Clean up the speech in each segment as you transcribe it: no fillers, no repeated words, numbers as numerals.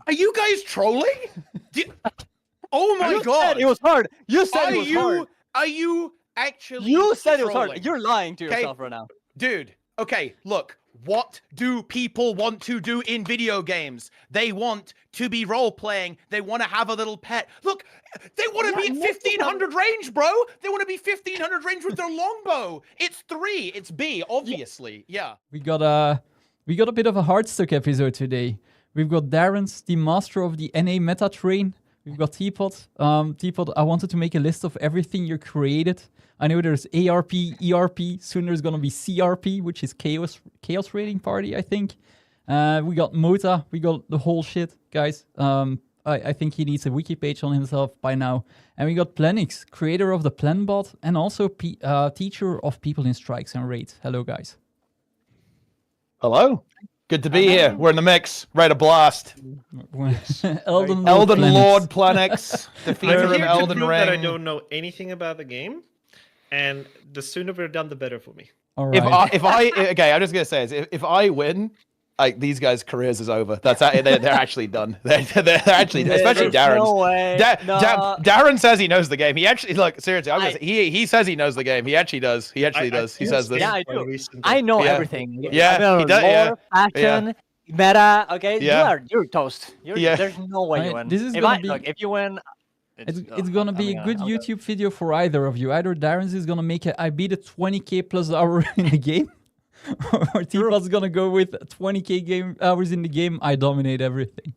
Are you guys trolling? Oh my god! Said it was hard. You said it was hard. Are you actually? You said trolling? it was hard. You're lying to yourself right now, dude. Okay, look. What do people want to do in video games? They want to be role-playing. They want to have a little pet. Look, they want to be at 1500 range, bro. They want to be 1500 range with their longbow. It's 3. It's B, obviously. Yeah. We got a bit of a Heartstuck episode today. We've got Darren's the master of the NA meta train. We've got Teapot. Teapot, I wanted to make a list of everything you created. I know there's ARP, ERP. Soon there's gonna be CRP, which is Chaos Raiding Party, I think. We got Mota. We got the whole shit, guys. I think he needs a wiki page on himself by now. And we got Planix, creator of the Planbot, and also teacher of people in strikes and raids. Hello, guys. Hello. Good to be here. We're in the mix. Ready to blast. Elden Lord Planix. Defeater of Elden Ring. That I don't know anything about the game. And the sooner we're done, the better for me. All right. Okay, I'm just gonna say is if I win, like these guys' careers is over. They're actually done. They're actually, especially Darren's. No way. Darren says he knows the game. He actually seriously. I'm gonna say, he says he knows the game. He actually does. He does. He says this. Yeah, I do. I know everything. Yeah, he does. Lore, fashion, meta. Okay, Yeah. you're toast. There's no way you win. This is if you win. It's gonna be a good YouTube video for either of you. Either Darren's is gonna make it. I beat a 20k plus hour in the game, or Teapot's gonna go with 20k hours in the game. I dominate everything.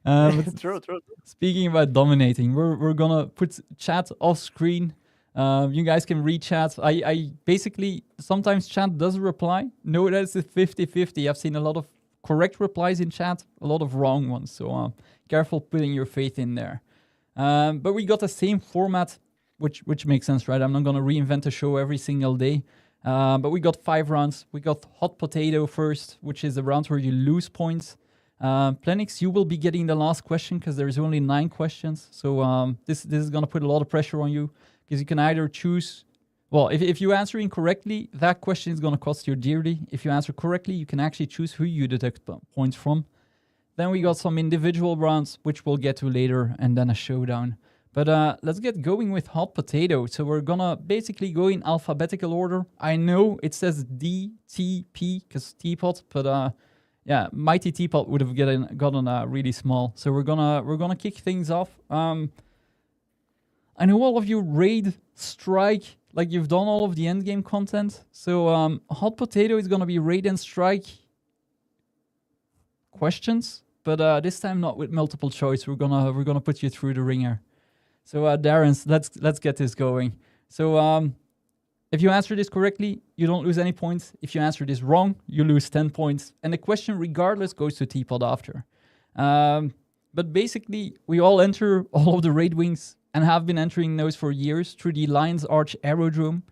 True. Speaking about dominating, we're gonna put chat off screen. You guys can read chat. I basically sometimes chat does reply. No, that's a 50-50. I've seen a lot of correct replies in chat, a lot of wrong ones. So careful putting your faith in there. But we got the same format, which makes sense, right? I'm not going to reinvent the show every single day. But we got 5 rounds. We got Hot Potato first, which is a round where you lose points. Planix, you will be getting the last question because there's only 9 questions. So this is going to put a lot of pressure on you because you can either choose... Well, if you answer incorrectly, that question is going to cost you dearly. If you answer correctly, you can actually choose who you deduct points from. Then we got some individual rounds, which we'll get to later, and then a showdown. But let's get going with Hot Potato. So we're gonna basically go in alphabetical order. I know it says D, T, P, because Teapot, but yeah, Mighty Teapot would have gotten really small. So we're gonna kick things off. I know all of you raid, strike, like you've done all of the endgame content. So Hot Potato is gonna be raid and strike questions. But this time not with multiple choice. We're gonna put you through the ringer. So Darren, let's get this going. So if you answer this correctly, you don't lose any points. If you answer this wrong, you lose 10 points. And the question, regardless, goes to Teapot after. But basically, we all enter all of the raid wings and have been entering those for years through the Lion's Arch Aerodrome.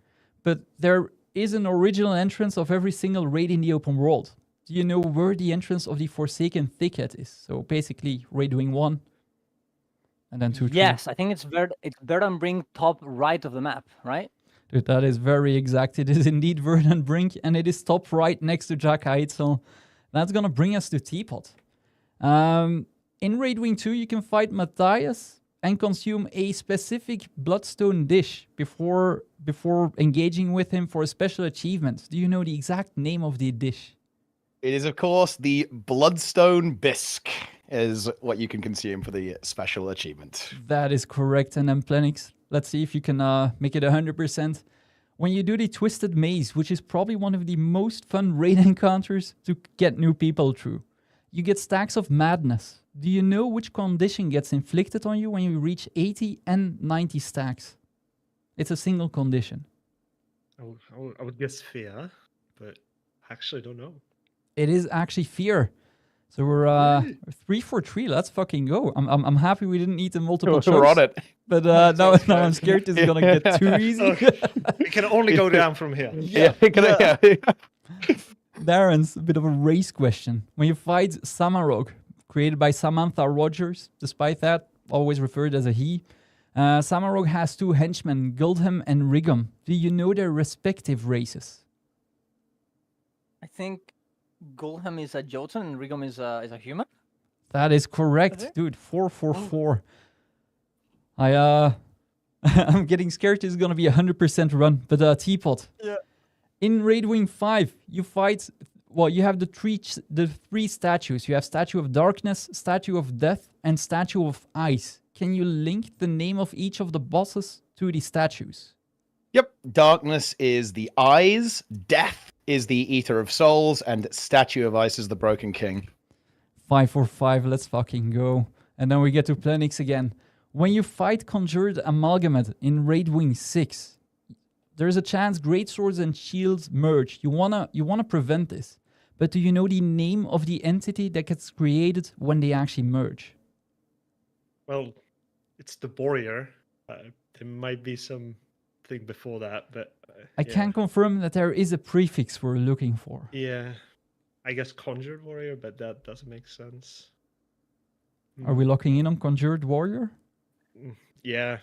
But there is an original entrance of every single raid in the open world. Do you know where the entrance of the Forsaken Thicket is? So basically, raid wing 1, and then 2, 3. Yes, I think it's Verdun Brink top right of the map, right? Dude, that is very exact. It is indeed Verdun Brink, and it is top right next to Jack Heitzel. That's gonna bring us to Teapot. In raid wing 2, you can fight Matthias and consume a specific bloodstone dish before engaging with him for a special achievement. Do you know the exact name of the dish? It is, of course, the Bloodstone Bisque is what you can consume for the special achievement. That is correct. And then Planix, let's see if you can make it 100%. When you do the Twisted Maze, which is probably one of the most fun raid encounters to get new people through, you get stacks of madness. Do you know which condition gets inflicted on you when you reach 80 and 90 stacks? It's a single condition. I would guess fear, but I actually don't know. It is actually fear. So we're 3 for 3. Let's fucking go. I'm happy we didn't need the multiple choice. We're on it. But now I'm scared this is gonna get too easy. We can only go down from here. Yeah. Darren's a bit of a race question. When you fight Samarog, created by Samantha Rogers, despite that, always referred as a he, Samarog has 2 henchmen, Guldham and Rigum. Do you know their respective races? I think Guldham is a Jotun and Rigum is a human. That is correct, Okay. dude. 444. I'm getting scared this is gonna be 100% run, but Teapot. Yeah. In Raid Wing 5, you fight. Well, you have the three statues. You have Statue of Darkness, Statue of Death, and Statue of Ice. Can you link the name of each of the bosses to the statues? Yep. Darkness is the eyes, death is the Eater of Souls, and Statue of Ice is the Broken King. 545, let's fucking go. And then we get to Planix again. When you fight Conjured Amalgamate in Raid Wing 6, there's a chance Great Swords and Shields merge. You wanna prevent this. But do you know the name of the entity that gets created when they actually merge? Well, it's the warrior. There might be something before that, but I can confirm that there is a prefix we're looking for. Yeah, I guess conjured warrior, but that doesn't make sense. Are we locking in on Conjured Warrior? Yeah,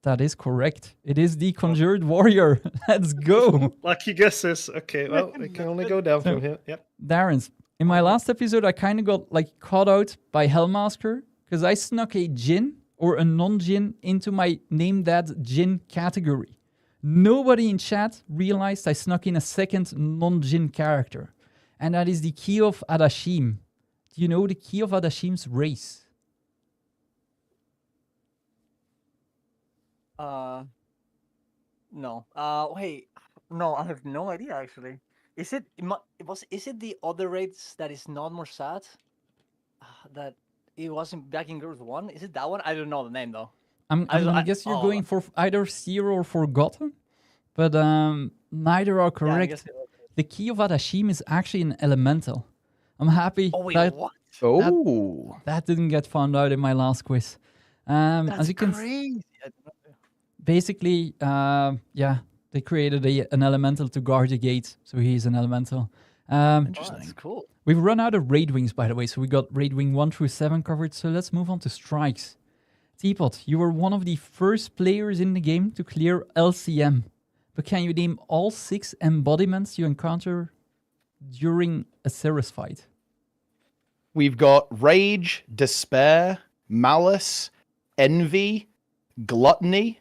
That is correct. It is the Conjured Warrior. Let's go. lucky guesses. Okay, well, it can only go down from here. Yep. Darren's. In my last episode, I kind of got like caught out by Hellmasker because I snuck a Jin or a non-Jin into my Name That Jin category. Nobody in chat realized I snuck in a second non-Jin character. And that is the Key of Adashim. Do you know the Key of Adashim's race? No. Wait. No, I have no idea actually. Is it the other race that is not more sad? That it wasn't back in Girls 1? Is it that one? I don't know the name though. I guess you're going for either Zero or Forgotten, but neither are Yeah, I correct. guess it was. The Key of Adashim is actually an elemental. I'm happy Oh wait, that what? Oh. that didn't get found out in my last quiz. That's As you can crazy. basically, they created an elemental to guard the gate, so he's an elemental. Oh, Interesting. that's cool. We've run out of raid wings, by the way, so we got raid wing 1 through 7 covered. So let's move on to strikes. Teapot, you were one of the first players in the game to clear LCM, but can you name all 6 embodiments you encounter during a Cirrus fight? We've got rage, despair, malice, envy, gluttony.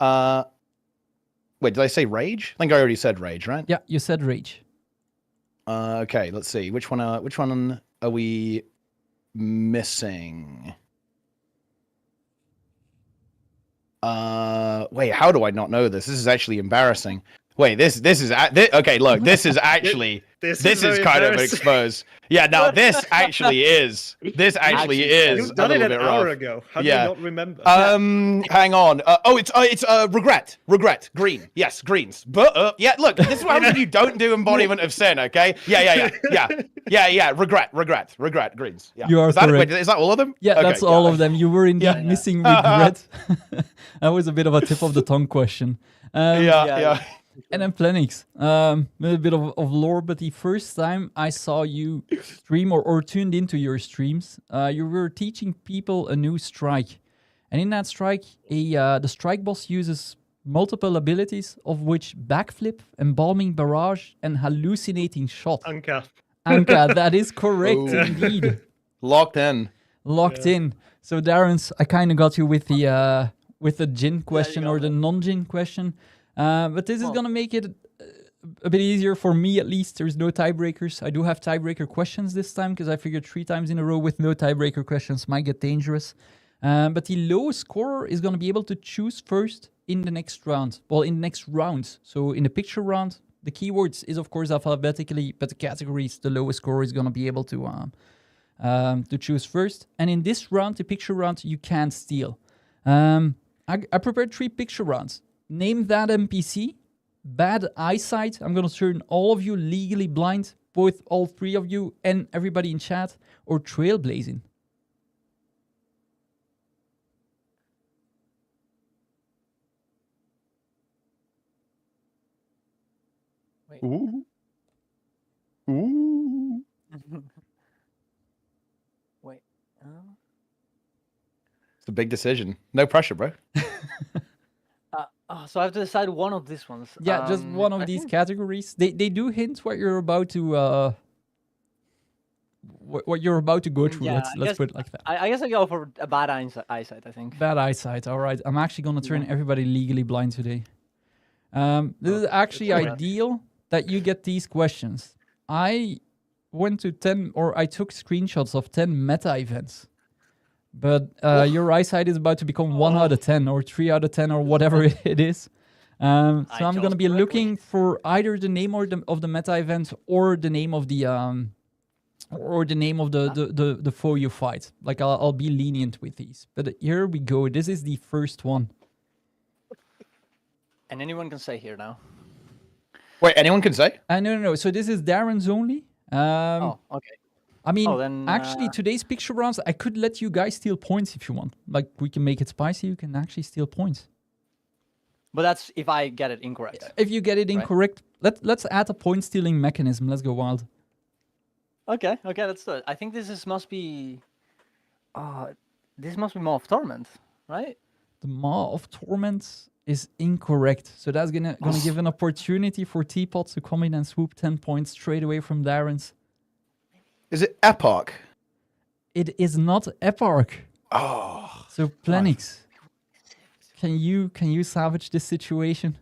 Wait, did I say rage? I think I already said rage, right? Yeah, you said rage. Okay, let's see. Which one are we missing? Wait, how do I not know this? This is actually embarrassing. Wait, this is okay. Look, this is actually this is very kind of embarrassing. exposed. Yeah, now this actually is Actually, is You've a done it little an bit hour rough. ago. How Yeah. do you not remember? Hang on. It's regret, green. Yes, greens. But yeah, look, this is what happens when you don't do embodiment of sin. Okay. Yeah. Regret, greens. Yeah. You are is that, correct. wait, is that all of them? Yeah, Okay, that's all of them. You were indeed Yeah. missing regret. That was a bit of a tip of the tongue question. Yeah. And then Planix, a little bit of lore, but the first time I saw you stream or tuned into your streams, you were teaching people a new strike. And in that strike, the strike boss uses multiple abilities, of which backflip, embalming barrage, and hallucinating shot. Anka. Anka, that is correct Oh. indeed. Locked in. Locked in. So Darren's, I kind of got you with the Jin question or the non-Jin question. But this is going to make it a bit easier for me, at least. There's no tiebreakers. I do have tiebreaker questions this time because I figured 3 times in a row with no tiebreaker questions might get dangerous. But the lowest scorer is going to be able to choose first in the next round. Well, in the next round. So in the picture round, the keywords is, of course, alphabetically, but the categories, the lowest scorer is going to be able to choose first. And in this round, the picture round, you can't steal. I prepared 3 picture rounds. Name that NPC, bad eyesight. I'm going to turn all of you legally blind, both all 3 of you and everybody in chat, or trailblazing. Ooh. Ooh. Wait. It's a big decision. No pressure, bro. So I have to decide one of these ones. Yeah, just one of I these think- categories. They do hint what you're about to what you're about to go through. Yeah, Let's I guess- put it like that. I guess I go for a bad eyesight. I think. Bad eyesight. All right, I'm actually gonna turn Yeah. everybody legally blind today. This is actually alright. ideal that you get these questions. I went to 10, or I took screenshots of 10 meta events. But your eyesight is about to become 1 out of 10 or 3 out of 10 or whatever it is. So I'm going to chose be correctly. looking for either the name of the meta event or the name of the the foe you fight. Like I'll be lenient with these. But here we go. This is the first one. And anyone can say here now. Wait, anyone can say? No. So this is Darren's only. Oh, okay. I mean, then, actually, today's picture rounds, I could let you guys steal points if you want. Like, we can make it spicy. You can actually steal points. But that's if I get it incorrect. If you get it Right. incorrect, let's add a point stealing mechanism. Let's go wild. Okay, let's do it. I think must be. This must be Maw of Torment, right? The Maw of Torment is incorrect. So that's gonna give an opportunity for Teapot to come in and swoop 10 points straight away from Darren's. Is it Epoch? It is not Eparch. Oh. So Plenix, can you salvage this situation?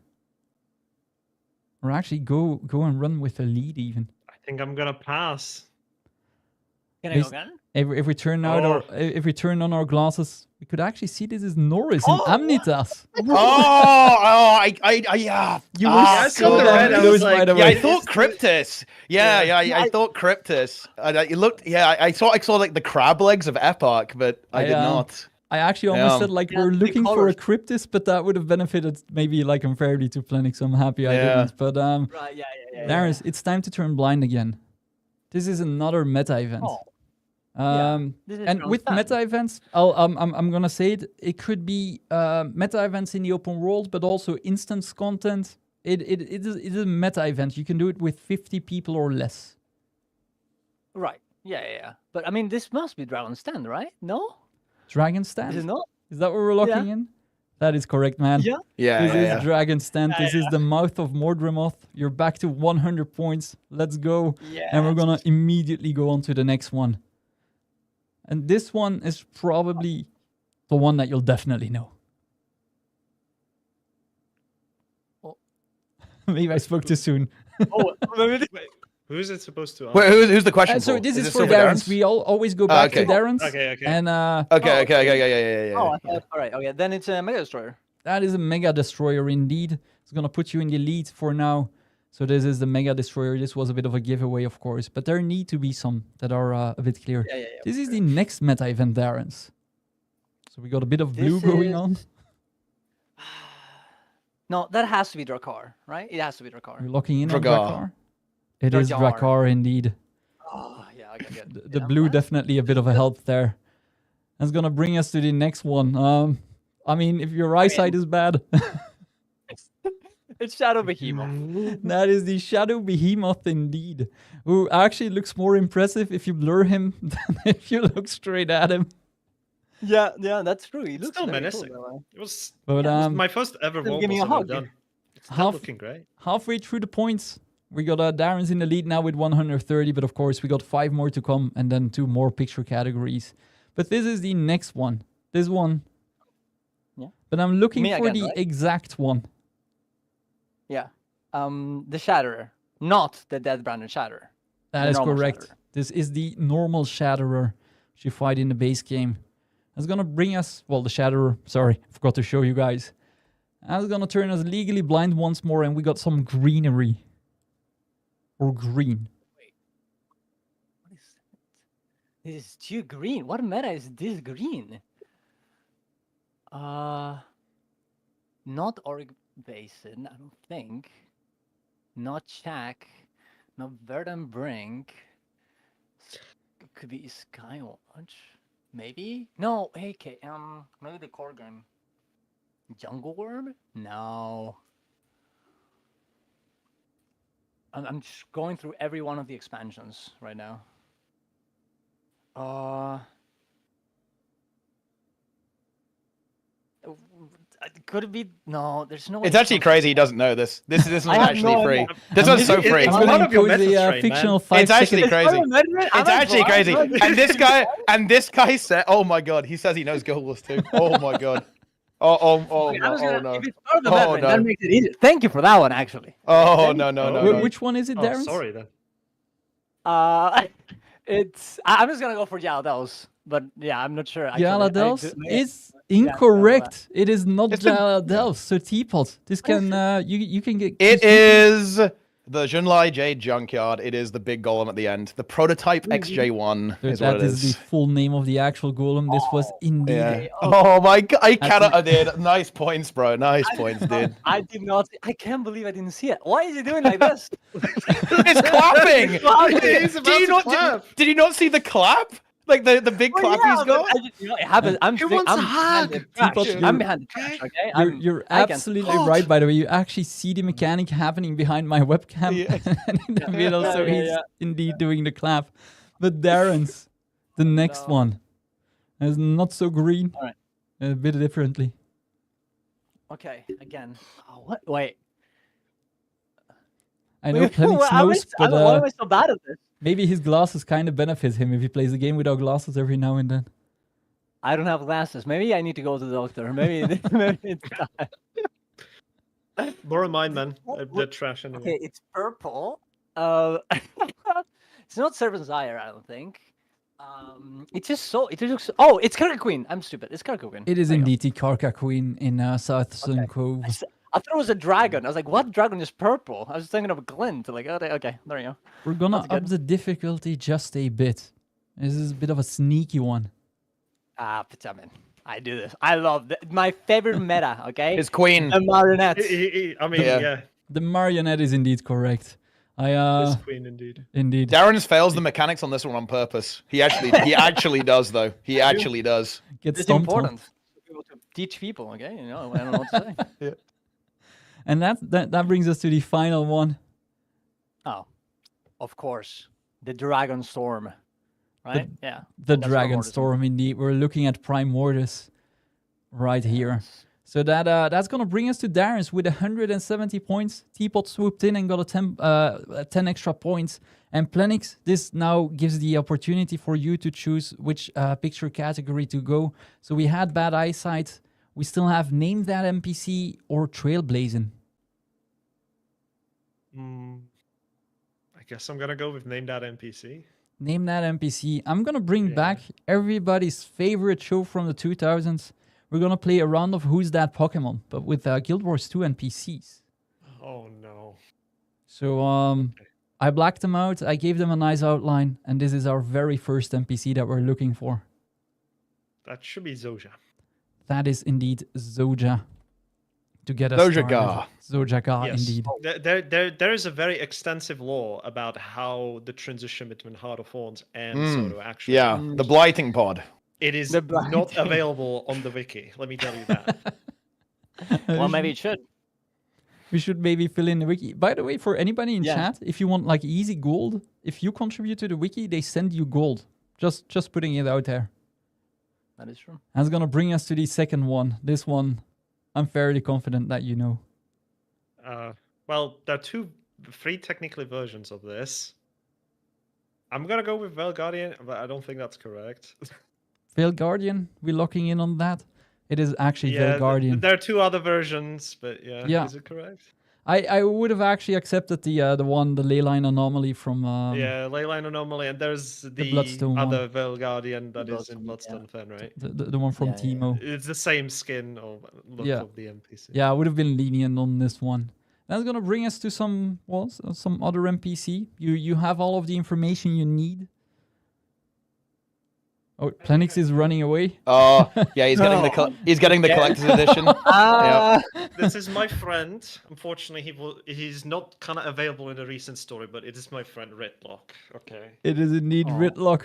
Or actually go and run with a lead even. I think I'm gonna pass. Can I go Bas- again? If we turn out if we turn on our glasses, we could actually see this is Norris in Amnitas. Yeah. You Ah, were I so saw the red, I close, was by like, the Yeah, way. I thought Cryptus. I thought Cryptus. And it looked. Yeah, I saw like the crab legs of Epoch, but I did not. I actually almost Yeah. said like Yeah, we're the looking for a colours. Cryptis, but that would have benefited maybe like unfairly to Plenix, so I'm happy I Yeah. didn't. But Right, yeah. Darius, it's time to turn blind again. This is another meta event. Oh, yeah. This is And round with 10. meta events, I'm gonna say it. It could be meta events in the open world, but also instance content. It is a meta event. You can do it with 50 people or less. Right. Yeah. But I mean, this must be Dragon's Den, right? No? Dragon Stand. Is it not? Is that what we're locking in? That is correct, man. Yeah. Yeah, This yeah, is Dragon Stand. This is the mouth of Mordremoth. You're back to 100 points. Let's go. Yeah. And we're gonna immediately go on to the next one. And this one is probably the one that you'll definitely know. Oh. Maybe I spoke too soon. Oh, maybe Wait, who is it supposed to? Wait, who's the question So for? this is it for still Darren's. We always go back okay. to Darren's. Okay. And Okay, yeah. Oh, I thought, all right. Okay, then it's a Mega Destroyer. that is a Mega Destroyer indeed. It's gonna put you in the lead for now. So this is the Mega Destroyer. This was a bit of a giveaway, of course, but there need to be some that are a bit clear. Yeah. This is the next meta event, Darren's. So we got a bit of blue This going is- on. No, that has to be Drakkar, right? It has to be Drakkar. You're locking in on Dragar. Drakkar. It is Dragar. Drakkar indeed. Oh, yeah, okay, good. The Yeah, blue well, definitely a bit of a help there. That's gonna bring us to the next one. I mean, if your eyesight is bad, It's Shadow Behemoth. that is the Shadow Behemoth indeed. Who actually looks more impressive if you blur him than if you look straight at him. Yeah, that's true. He looks still very menacing. Cool, that way. It was But my first ever Still wall give me boss a I've hug. done. It's still Half- looking great. halfway through the points, we got Darren's in the lead now with 130, but of course we got 5 more to come and then 2 more picture categories. But this is the next one. This one. Yeah. But I'm looking Me for again, the right? exact one. Yeah. The Shatterer, not the Dead Branded Shatterer. That The is normal correct. Shatterer. This is the normal Shatterer which you fight in the base game. That's gonna bring us, well, the Shatterer, sorry, I forgot to show you guys. That's gonna turn us legally blind once more, and we got some greenery. Or green. What is that? This is too green. What meta is this green? Not Auric Basin, I don't think. Not Shack. Not Verdant Brink. It could be Skywatch. Maybe? No, AK. Maybe the core game. Jungle Worm? No. I'm just going through every one of the expansions right now. Could it be? No, there's no way. It's actually crazy he doesn't know this. This one's I have actually no free. idea. This one's so free. It's one of your Cozy, methods, right, fictional man. 5 It's actually seconds. crazy. It's actually crazy. And this guy said, "Oh my god," he says he knows Gold Wars too. Oh my god. Oh no. If it's part of the Oh, veteran, no. that makes it easier. Thank you for that one, actually. Oh no. Which one is it, Oh, Darren? sorry then. I'm just gonna go for Yaladels, but yeah, I'm not sure. actually. Yaladels Yeah. is incorrect. It is not It's been- Yaladels. So teapot. This can you can get. It is the Junlai Jade Junkyard. It is the big golem at the end. The prototype XJ1 So is what that it is the is. full name of the actual golem. This was indeed. Yeah. Oh my god! I cannot. I did. Nice points, bro. Nice points, dude. I did not. I can't believe I didn't see it. Why is he doing like this? It's clapping. He's about to clap. Did you not see the clap? Like the big Well, clap yeah, he's but got. it happens. I'm wants a behind the hug. trash. Teapot, I'm behind the trash. Okay. You're I can- absolutely right, by the way. You actually see the mechanic happening behind my webcam. Yeah. And in the middle, so Yeah, he's yeah. indeed doing the clap. But Darren's, the next No. one, is not so green. Alright. A bit differently. Okay. Again. Oh, what? Wait. I know Plenix Why am knows, I- but why am I so bad at this? maybe his glasses kind of benefit him if he plays the game without glasses every now and then. I don't have glasses. Maybe I need to go to the doctor. Maybe, maybe it's time. Borrow mine, man. They're trash anyway. Okay, it's purple. It's not Serpent's Ire, I don't think. It's just so. It just looks. Oh, it's Karaka Queen. I'm stupid. It's Karaka Queen. It is There you go. indeed the Karka Queen in South Sun Cove. I thought it was a dragon. I was like, what dragon is purple? I was thinking of a glint. Like, okay, there you go. We're gonna That's up good. the difficulty just a bit. This is a bit of a sneaky one. But I mean, I do this. I love my favorite meta. Okay, His queen. the marionettes. I mean, Yeah. yeah. The marionette is indeed correct. This queen indeed. Indeed. Darren's fails the mechanics on this one on purpose. He actually does though. He actually does. Gets It's stomped on. important to be able to teach people. Okay, you know, I don't know what to say. And that brings us to the final one. Oh, of course, the Dragon Storm, right? Yeah, The That's Dragon Mortis. Storm, indeed. We're looking at Prime Mortis right here. So that's gonna bring us to Darren's with 170 points. Teapot swooped in and got a 10 extra points. And Plenix, this now gives the opportunity for you to choose which picture category to go. So we had Bad Eyesight. We still have Name That NPC or Trailblazing. I guess I'm gonna go with Name That NPC. Name That NPC. I'm gonna bring back everybody's favorite show from the 2000s. We're gonna play a round of Who's That Pokemon, but with Guild Wars 2 NPCs. Oh no. So I blacked them out. I gave them a nice outline, and this is our very first NPC that we're looking for. That should be Zoja. That is indeed Zoja. To get us Zojagar. started. Zojagar, Yes. indeed. There is a very extensive lore about how the transition between Heart of Thorns and Soto actually. Yeah, the blighting pod. It is The not blind- available on the wiki. Let me tell you that. well, maybe it should. We should maybe fill in the wiki. By the way, for anybody in Yeah. chat, if you want like easy gold, if you contribute to the wiki, they send you gold. Just putting it out there. That is true. That's gonna bring us to the second one. This one, I'm fairly confident that you know. Well, there are three technically versions of this. I'm gonna go with Velguardian, but I don't think that's correct. Veil Guardian, we locking in on that? It is actually Yeah, Veil Guardian. there are two other versions, but Yeah. is it correct? I would have actually accepted the Leyline Anomaly from Yeah, Leyline Anomaly, and there's the Bloodstone other Velguardian that is in Bloodstone, Bloodstone Fen, right? the one from Yeah, yeah. Teemo. It's the same skin or look Yeah. of the NPC. Yeah, I would have been lenient on this one. That's gonna bring us to some other NPC. You have all of the information you need. Oh, Plenix is running away. Oh, yeah, he's getting he's getting the collector's edition. Yeah. This is my friend. Unfortunately, he's not kind of available in the recent story, but it is my friend Redlock. Okay. It is indeed Ritlock.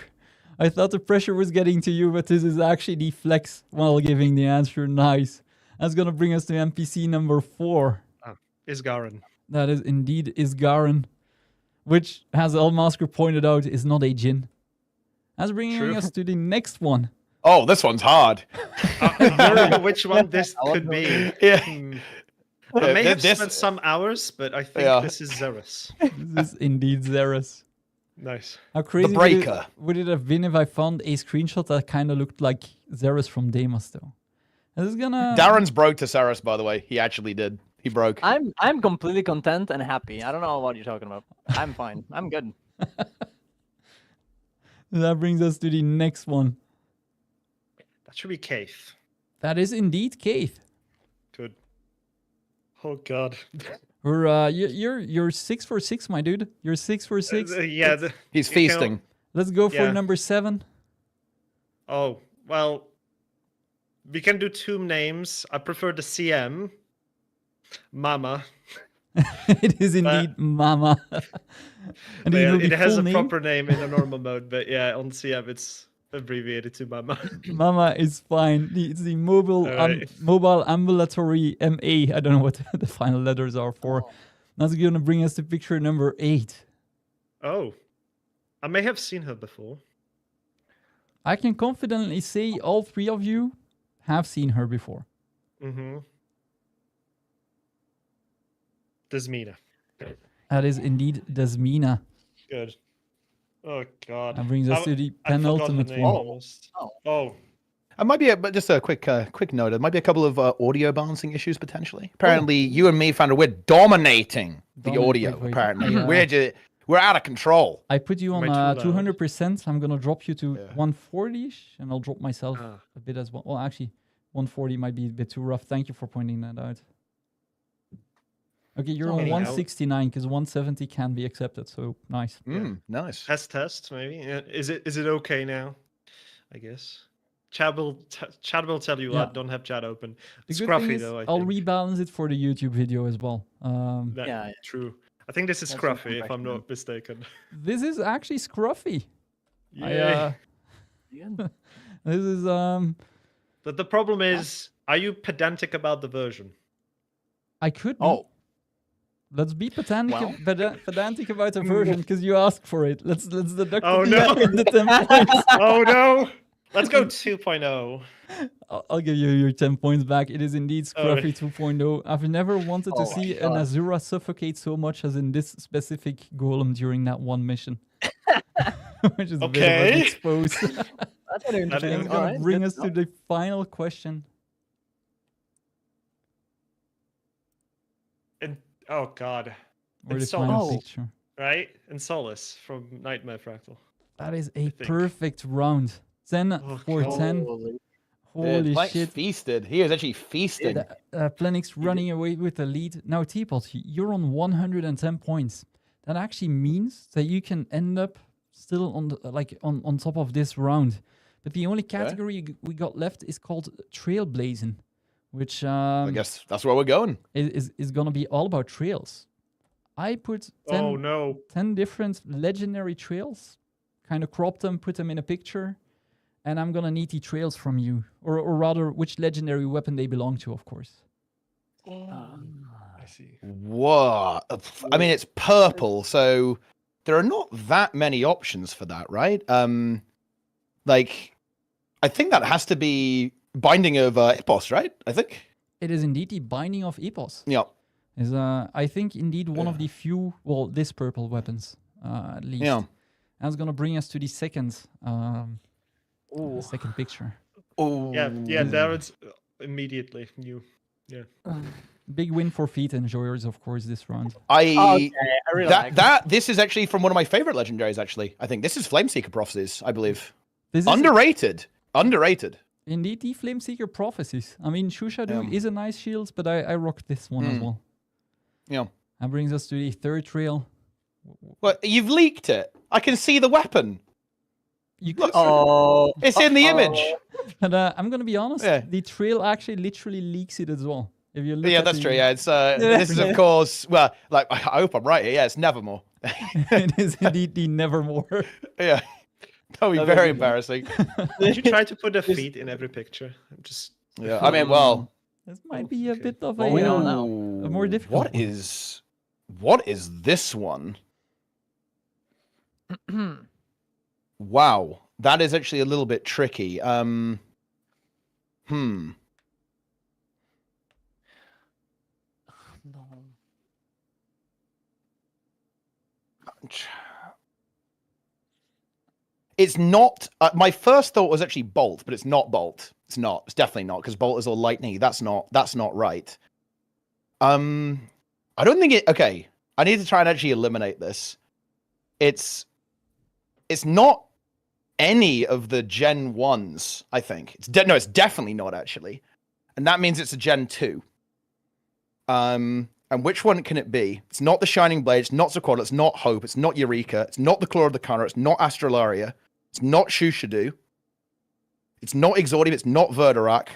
I thought the pressure was getting to you, but this is actually the flex while giving the answer. Nice. That's gonna bring us to NPC number 4. Isgarin. That is indeed Isgarin, which, as Elmasker pointed out, is not a Jin. That's bringing True. us to the next one. Oh, this one's hard. I don't know which one this could be. Yeah. I may have This- spent some hours, but I think Yeah. this is Xerus. This is indeed Xerus. Nice. How crazy Breaker. would it have been if I found a screenshot that kind of looked like Xerus from Deimos, though? This is gonna... Darren's broke to Saris, by the way. He actually did. He broke. I'm completely content and happy. I don't know what you're talking about. I'm fine. I'm good. That brings us to the next one. That should be Keith. That is indeed Keith. Good. Oh God. We're you're 6 for 6, my dude. You're 6 for 6. Yeah. He's you feasting. Let's go for Yeah. number 7. Oh well. We can do 2 names. I prefer the CM. Mama. It is indeed Mama. And But yeah, will be it has full a name. proper name in the normal mode, but yeah, on CM it's abbreviated to Mama. Mama is fine. It's the mobile Alright. mobile ambulatory MA. I don't know what the final letters are for. That's gonna bring us to picture number 8. Oh. I may have seen her before. I can confidently say all 3 of you have seen her before. Mm-hmm. Desmina. That is indeed Desmina. Good. Oh God. That brings us to the I forgot her penultimate name one. almost. Oh. Oh. It might be, but just a quick note. There might be a couple of audio balancing issues potentially. Apparently, you and me found out we're dominating the audio. Wait. Apparently, I, we're out of control. I put you on Am I too loud? 200%. I'm gonna drop you to Yeah. 140ish, and I'll drop myself Ah. a bit as well. Well, actually, 140 might be a bit too rough. Thank you for pointing that out. Okay, you're on Anyhow. 169 because 170 can be accepted. So nice. Nice. Test maybe. Yeah. Is it okay now? I guess. Chad will tell you I Yeah. don't have chat open. The It's good thing scruffy is though. I'll think. rebalance it for the YouTube video as well. Yeah. True. I think this is That's scruffy if perfect, I'm man. not mistaken. This is actually scruffy. Yeah. Good. This is But the problem is, are you pedantic about the version? I could be. Oh, Let's be pedantic, Well. pedantic about the version because you asked for it. Let's deduct Oh, the, no. the 10 points. Oh no! Let's go 2.0. I'll give you your 10 points back. It is indeed Oh. Scruffy 2.0. I've never wanted to Oh see my an God. Azura suffocate so much as in this specific golem during that one mission. Which is a bit of Okay. an expose. That's what That And interesting. it's is- gonna Alright, bring good us to to know. the final question. And oh god, Or the It's so- final Oh. picture. right? And Solace from Nightmare Fractal. That is a think. perfect round. 10 Oh, for God. 10. Holy- Holy Plank's shit. feasted. He is actually feasting. Plenix running away with the lead. Now, Teapot, you're on 110 points. That actually means that you can end up still on the, on top of this round. But the only category we got left is called Trailblazing, which I guess that's where we're going. is gonna be all about trails. I put 10, Oh no! 10 different legendary trails, kind of cropped them, put them in a picture, and I'm gonna need the trails from you, or rather, which legendary weapon they belong to, of course. I see. What? I mean, it's purple, so there are not that many options for that, right? Like, I think that has to be Binding of Epos, right? I think. It is indeed the Binding of Epos. Yeah. Is I think indeed one of Yeah. the few, well, this purple weapons, at least. Yeah. That's gonna bring us to the second, Ooh. the second picture. Oh. Yeah. There it's immediately new. Big win for feet enjoyers, of course, this round. I really like it. this is actually from one of my favorite legendaries. Actually, I think this is Flameseeker Prophecies. I believe This is underrated. Underrated. indeed the Flameseeker Prophecies. I mean, Shushadu Yeah. is a nice shield, but I rock this one as well. Yeah. That brings us to the third trail. Well, you've leaked it. I can see the weapon. You could, Oh, It's in the image. but I'm gonna be honest. Yeah. The trail actually literally leaks it as well. If you look Yeah, at that's the- true. Yeah, it's this is of course. Well, like I hope I'm right here. Yeah, it's Nevermore. It is indeed the Nevermore. Yeah, that would be That would very be- embarrassing. Did you try to put the feet in every picture? I'm just. Yeah, I mean, well, This might be a Okay. bit of Well, we a, don't know. a more difficult What one. is this one? Wow. That is actually a little bit tricky. No. It's not. My first thought was actually Bolt, but it's not Bolt. It's not. It's definitely not because Bolt is all lightning. That's not right. I don't think it. Okay, I need to try and actually eliminate this. It's not any of the Gen 1s. I think it's no. It's definitely not actually, and that means it's a Gen 2. And which one can it be? It's not the Shining Blade. It's not Sequoia. It's not Hope. It's not Eureka. It's not the Claw of the Cunner. It's not Astralaria. It's not Shushadu. It's not Exordium. It's not Verdurak.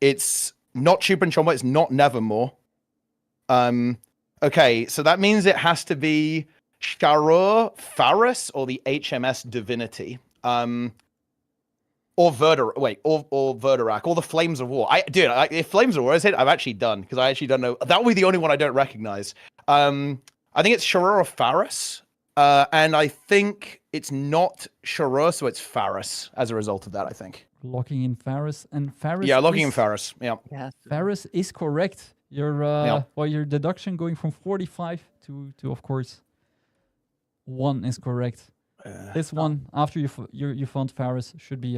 It's not Chupa and Chomba. It's not Nevermore. Okay, so that means it has to be Sharur Faris or the HMS Divinity. Or Verdurak. Wait, or Verdurak. Or the Flames of War. If Flames of War is it, I've actually done, because I actually don't know. That would be the only one I don't recognize. I think it's Sharur or Faris. And I think it's not Sharur, so it's Faris as a result of that, I think. Locking in Faris. And Faris. Yeah, locking in Faris. Yeah. Yeah. Faris is correct. Your your deduction going from 45 to of course 1 is correct. This one after you found Faris should be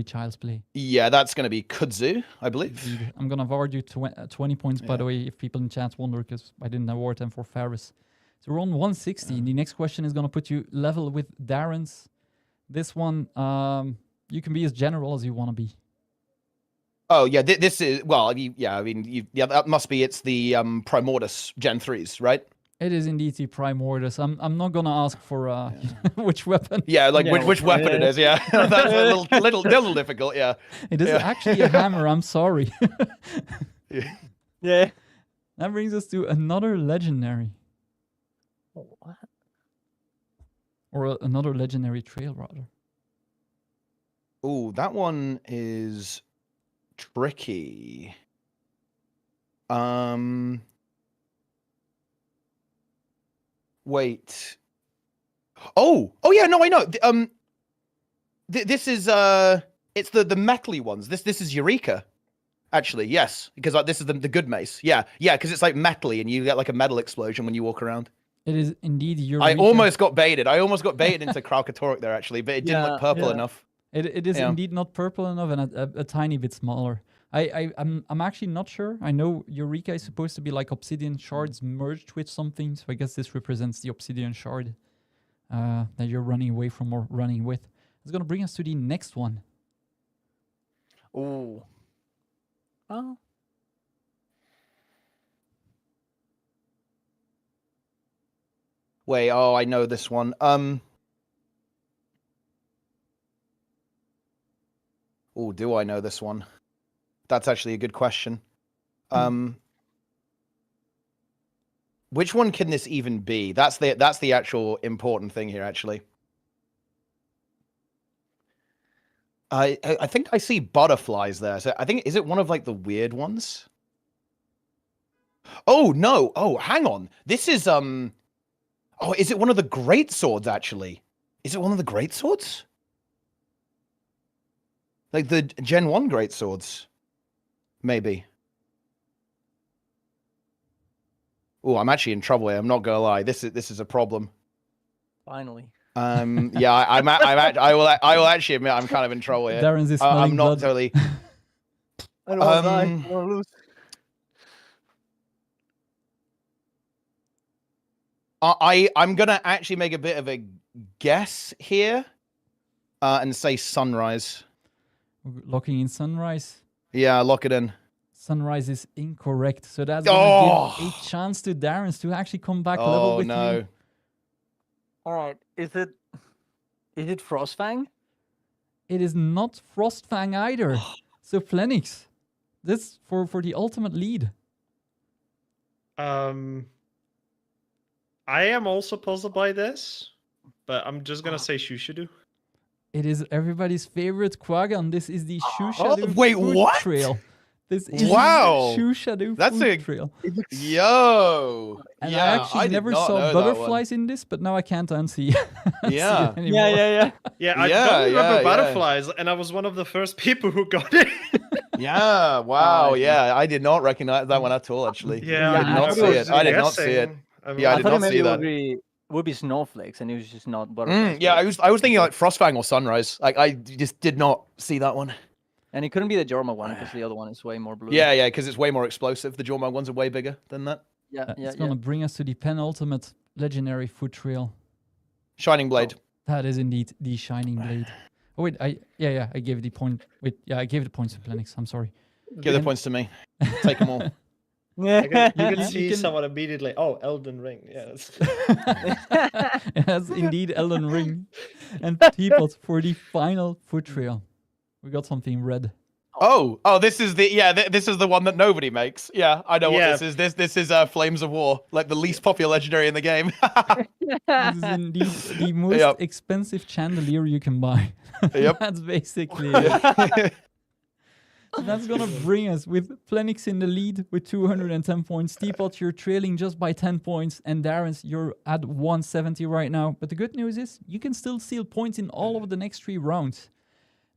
Child's Play. Yeah, that's going to be Kudzu, I believe. Indeed. I'm gonna award you 20 points by the way if people in chat wonder because I didn't award them for Faris. So we're on 160. The next question is gonna put you level with Darren's. This one you can be as general as you want to be. Oh yeah, this is that must be it's the Primordus Gen 3s, right? It is indeed the Primordus. I'm not gonna ask for which weapon. Yeah, like which weapon it is. Yeah, that's a little difficult. Yeah, it is actually a hammer. I'm sorry. Yeah. That brings us to another legendary. What? Or another legendary trail, rather. Ooh, that one is tricky. Wait. Oh yeah, no, I know. This is it's the metally ones. This is Eureka. Actually, yes, because this is the good mace. Yeah, because it's like metally, and you get like a metal explosion when you walk around. It is indeed Eureka. I almost got baited. Into Kralkatorok there actually, but it didn't look purple enough. It is indeed not purple enough and a tiny bit smaller. I'm actually not sure. I know Eureka is supposed to be like obsidian shards merged with something, so I guess this represents the obsidian shard that you're running away from or running with. It's gonna bring us to the next one. Ooh. Oh. Wait, I know this one. Oh, do I know this one? That's actually a good question. Which one can this even be? That's the actual important thing here, actually. I think I see butterflies there. So I think, is it one of like the weird ones? Oh no! Oh, hang on. This is Oh, is it one of the great swords? Actually, is it one of the great swords? Like the Gen 1 great swords, maybe. Oh, I'm actually in trouble here. I'm not gonna lie. This is a problem. Finally. Yeah, I will actually admit I'm kind of in trouble here. Darren's is I'm not blood. totally. I don't want to die. I want to lose. I'm gonna actually make a bit of a guess here, and say Sunrise. Locking in Sunrise. Yeah, lock it in. Sunrise is incorrect, so that's gonna give a chance to Darren's to actually come back level with you. All right, is it Frostfang? It is not Frostfang either. So Plenix, this for the ultimate lead. I am also puzzled by this, but I'm just gonna say Shushadu. It is everybody's favorite Quaggan. This is the Shushadu wait, food what? trail. This is Wow. Shoe Shadow That's food a- trail. Yo. And yeah, I actually did never not saw know that one. butterflies in this, but now I can't unsee see Yeah. it anymore. Yeah, I Yeah, don't remember yeah. butterflies, and I was one of the first people who got it. Yeah, wow, Nice. yeah. I did not recognize that one at all, actually. Yeah, I did I not thought see it it. was I did not see it. guessing. I Yeah, I I did thought not it maybe see it that. would be snowflakes, and it was just not butterflies. Yeah, but- I was thinking like Frostfang or Sunrise. Like I just did not see that one. and it couldn't be the Jorma one because the other one is way more blue. Yeah, yeah, because it's way more explosive. The Jormung ones are way bigger than that. yeah, yeah. It's gonna bring us to the penultimate legendary foot trail. Shining Blade. That is indeed the Shining Blade. Oh wait, I gave the point. Wait, yeah, I gave the points to Plenix. I'm sorry. Give the points to me. Take them all. You can You see can- someone immediately. Oh, Elden Ring. Yes. It has indeed Elden Ring. And Teapot for the final foot trail. We got something red. Oh, this is the this is the one that nobody makes. Yeah, I know Yeah. what this is. This is Flames of War, like the least popular legendary in the game. This is indeed the most Yep. expensive chandelier you can buy. Yep. That's basically it. So that's gonna bring us with Plenix in the lead with 210 points. Teapot, you're trailing just by 10 points, and Darren's, you're at 170 right now. But the good news is you can still steal points in all of the next 3 rounds.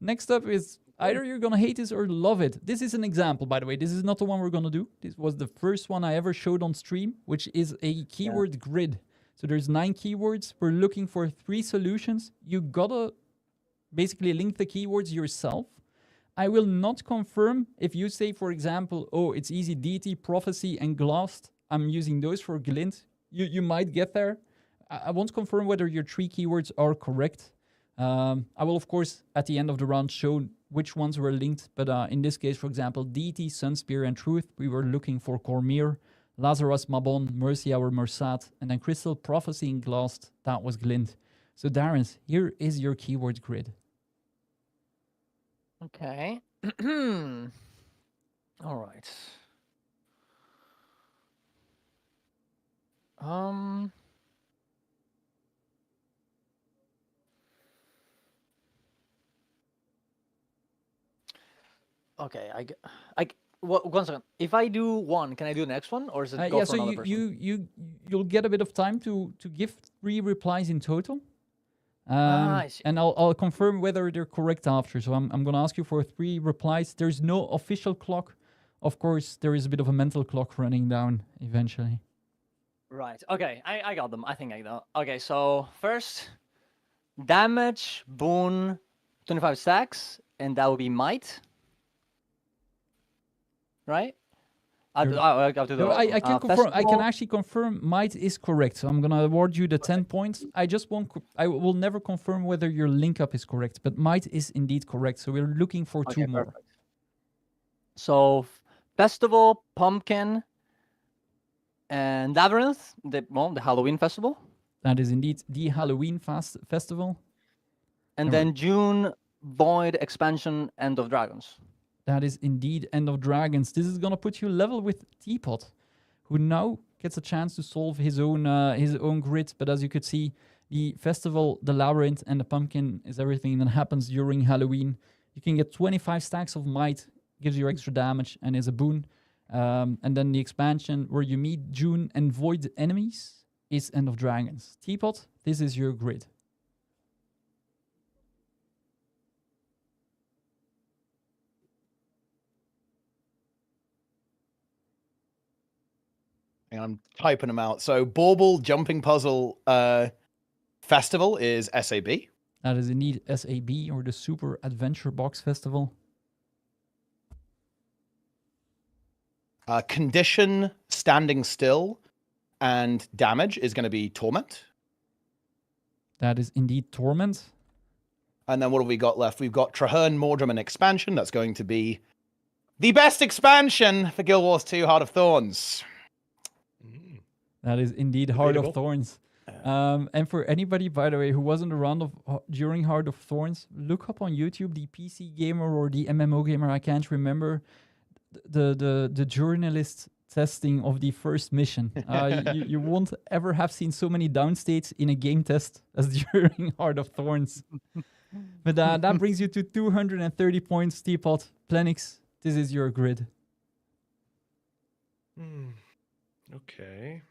Next up is either you're gonna hate this or love it. This is an example, by the way. This is not the one we're gonna do. This was the first one I ever showed on stream, which is a keyword grid. So there's 9 keywords. We're looking for 3 solutions. You gotta basically link the keywords yourself. I will not confirm if you say, for example, oh, it's easy, deity, prophecy, and glast. I'm using those for glint. You might get there. I won't confirm whether your 3 keywords are correct. I will, of course, at the end of the round show which ones were linked. But in this case, for example, deity, sunspear, and truth, we were looking for Cormir, Lazarus, Mabon, Mercy Hour, Mersat, and then crystal, prophecy, and glast. That was glint. So Darren's, here is your keyword grid. Okay. All right. Okay. One second. If I do one, can I do the next one, or is it go Yeah, for so another person? you'll get a bit of time to give 3 replies in total. I see. And I'll confirm whether they're correct after. So I'm going to ask you for 3 replies. There's no official clock. Of course, there is a bit of a mental clock running down eventually. Right. Okay. I got them. I think I got. Okay. So first, damage, boon, 25 stacks, and that would be might. Right. I have to do No, I can confirm. I can festival. actually confirm might is correct. So I'm going to award you the 10 points. I just won't. I will never confirm whether your link up is correct, but might is indeed correct. So we're looking for 2 more. Perfect. So festival, pumpkin, and labyrinth. The Halloween festival, That is indeed the Halloween festival. and Alright. then June, void expansion, end of dragons. That is indeed End of Dragons. This is gonna put you level with Teapot, who now gets a chance to solve his own grid. But as you could see, the festival, the labyrinth, and the pumpkin is everything that happens during Halloween. You can get 25 stacks of might, gives you extra damage, and is a boon. And then the expansion where you meet June and void enemies is End of Dragons. Teapot, this is your grid. And I'm typing them out. So Bauble Jumping Puzzle Festival is SAB. That is indeed SAB, or the Super Adventure Box Festival. Condition, Standing Still, and Damage is going to be Torment. That is indeed Torment. And then what have we got left? We've got Traherne, Mordrum, and Expansion. That's going to be the best expansion for Guild Wars 2 Heart of Thorns. That is indeed Heart of Debatable. Thorns. And for anybody, by the way, who wasn't around during Heart of Thorns, look up on YouTube the PC gamer or the MMO gamer. I can't remember the journalist testing of the first mission. You won't ever have seen so many downstates in a game test as during Heart of Thorns. But that brings you to 230 points, Teapot. Plenix, this is your grid. Okay.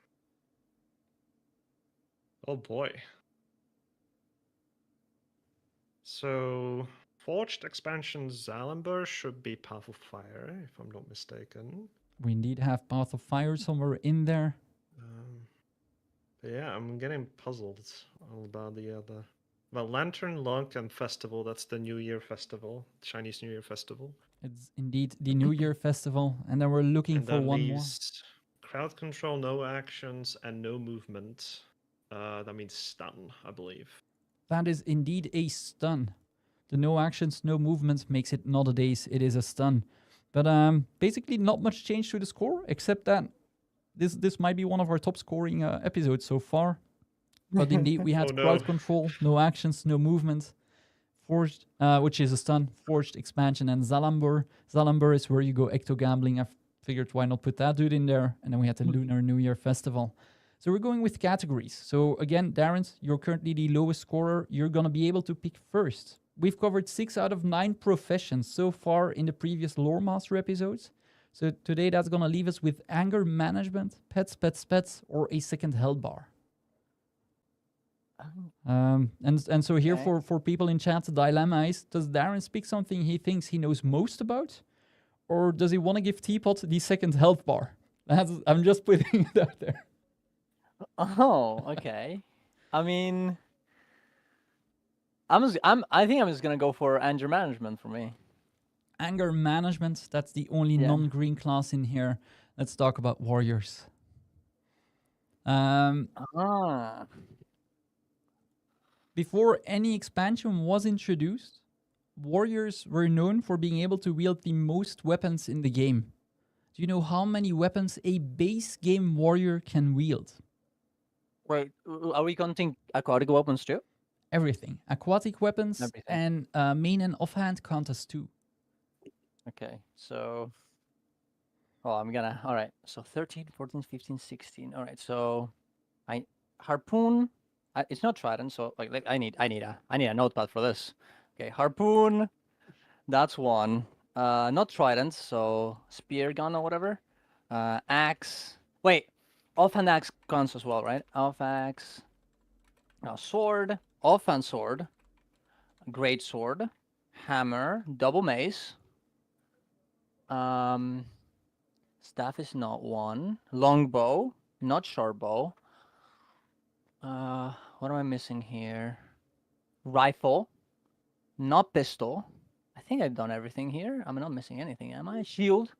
Oh boy. So, Forged expansion Zalamber should be Path of Fire, if I'm not mistaken. We indeed have Path of Fire somewhere in there. But yeah, I'm getting puzzled all about the other. Well, Lantern, Log, and Festival, that's the New Year festival, Chinese New Year festival. It's indeed the New Year festival, and then we're looking And for that one more. leaves crowd control, no actions, and no movement. That means stun, I believe. That is indeed a stun. The no actions, no movements makes it not a daze, it is a stun. But basically not much change to the score, except that this might be one of our top scoring episodes so far. But indeed, we had Oh, no. crowd control, no actions, no movement. Forged, which is a stun, Forged expansion, and Zalamber. Zalamber is where you go ecto gambling. I figured why not put that dude in there. And then we had the Lunar New Year Festival. So we're going with categories. So again, Darren, you're currently the lowest scorer. You're going to be able to pick first. We've covered 6 out of 9 professions so far in the previous Loremaster episodes. So today that's going to leave us with anger management, pets, or a second health bar. And so here Okay. for people in chat, the dilemma is, does Darren speak something he thinks he knows most about? Or does he want to give Teapot the second health bar? I'm just putting it out there. Oh, okay. I mean, I think I'm just gonna go for anger management for me. Anger management, that's the only Yeah. non-green class in here. Let's talk about warriors. Ah, Before any expansion was introduced, warriors were known for being able to wield the most weapons in the game. Do you know how many weapons a base game warrior can wield? wait, are we counting aquatic weapons too? Everything. Aquatic weapons Everything. and main and offhand count as 2. Okay, so. Oh, all right, so 13, 14, 15, 16. All right, so harpoon. It's not trident, so like I need a notepad for this. Okay, harpoon. That's one. Not trident, so spear gun or whatever. Axe. Wait, offhand axe counts as well, right? Off axe. Sword. Offhand sword. Great sword. Hammer. Double mace. Staff is not one. Longbow. Not sharp bow. What am I missing here? Rifle. Not pistol. I think I've done everything here. I'm not missing anything, am I? Shield.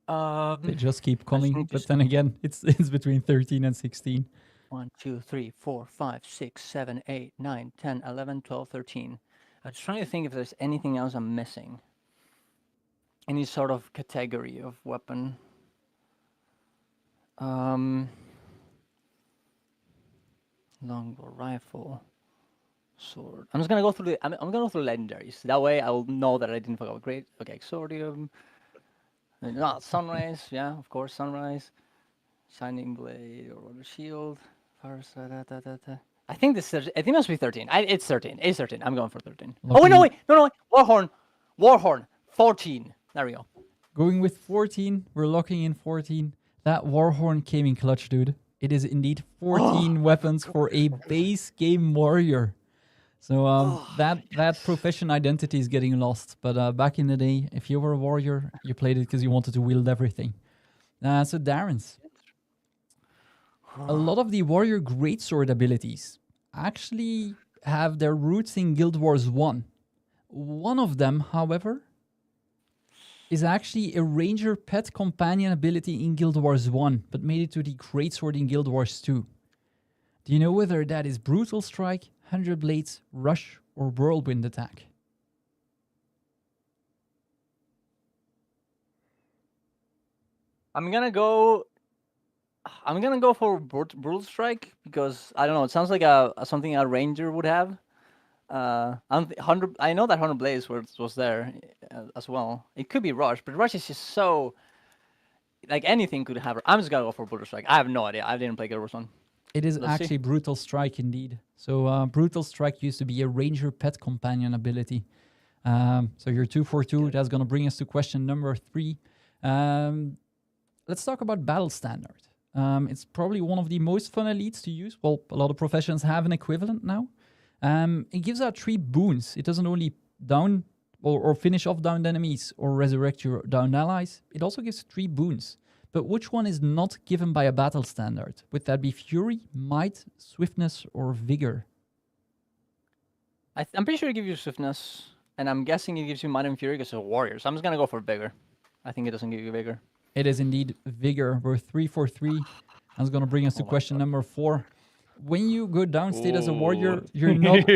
They just keep need coming, to but then again, it's between 13 and 16. 1, 2, 3, 4, 5, 6, 7, 8, 9, 10, 11, 12, 13. I was trying to think if there's anything else I'm missing. Any sort of category of weapon. Longbow, rifle, sword. I'm just gonna go through the. I'm gonna go through legendaries. That way, I will know that I didn't forget. Great. Okay, Exordium. Not sunrise. Yeah, of course, sunrise. Shining blade or water shield. First, I think this. I think it must be 13. It's 13. It's 13. I'm going for 13. Oh wait, no wait, no wait. Warhorn, Warhorn. 14. There we go. Going with 14, we're locking in 14. That Warhorn came in clutch, dude. It is indeed 14 weapons for a base game warrior. So that profession identity is getting lost. But back in the day, if you were a warrior, you played it because you wanted to wield everything. So Darren's. A lot of the warrior greatsword abilities actually have their roots in Guild Wars 1. One of them, however, is actually a ranger pet companion ability in Guild Wars 1, but made it to the greatsword in Guild Wars 2. Do you know whether that is Brutal Strike, 100 Blades, Rush, or Whirlwind Attack? I'm gonna go for Brutal Strike because I don't know. It sounds like something a ranger would have. I know that 100 Blaze was there as well. It could be Rush, but Rush is just so like anything could have. I'm just gonna go for Brutal Strike. I have no idea. I didn't play Guild Wars 1. It is Let's see. actually Brutal Strike indeed. So Brutal Strike used to be a ranger pet companion ability. So you're 2 for 2. That's gonna bring us to question number 3. let's talk about Battle Standard. It's probably one of the most fun elites to use. Well, a lot of professions have an equivalent now. It gives out 3 boons. It doesn't only down or finish off downed enemies or resurrect your downed allies. It also gives 3 boons. But which one is not given by a battle standard? Would that be Fury, Might, Swiftness, or Vigor? I'm pretty sure it gives you Swiftness, and I'm guessing it gives you Might and Fury because of Warriors. I'm just gonna go for Vigor. I think it doesn't give you Vigor. It is indeed Vigor. We're 3 for 3. That's going to bring us to question number 4. When you go downstate as a warrior, you're not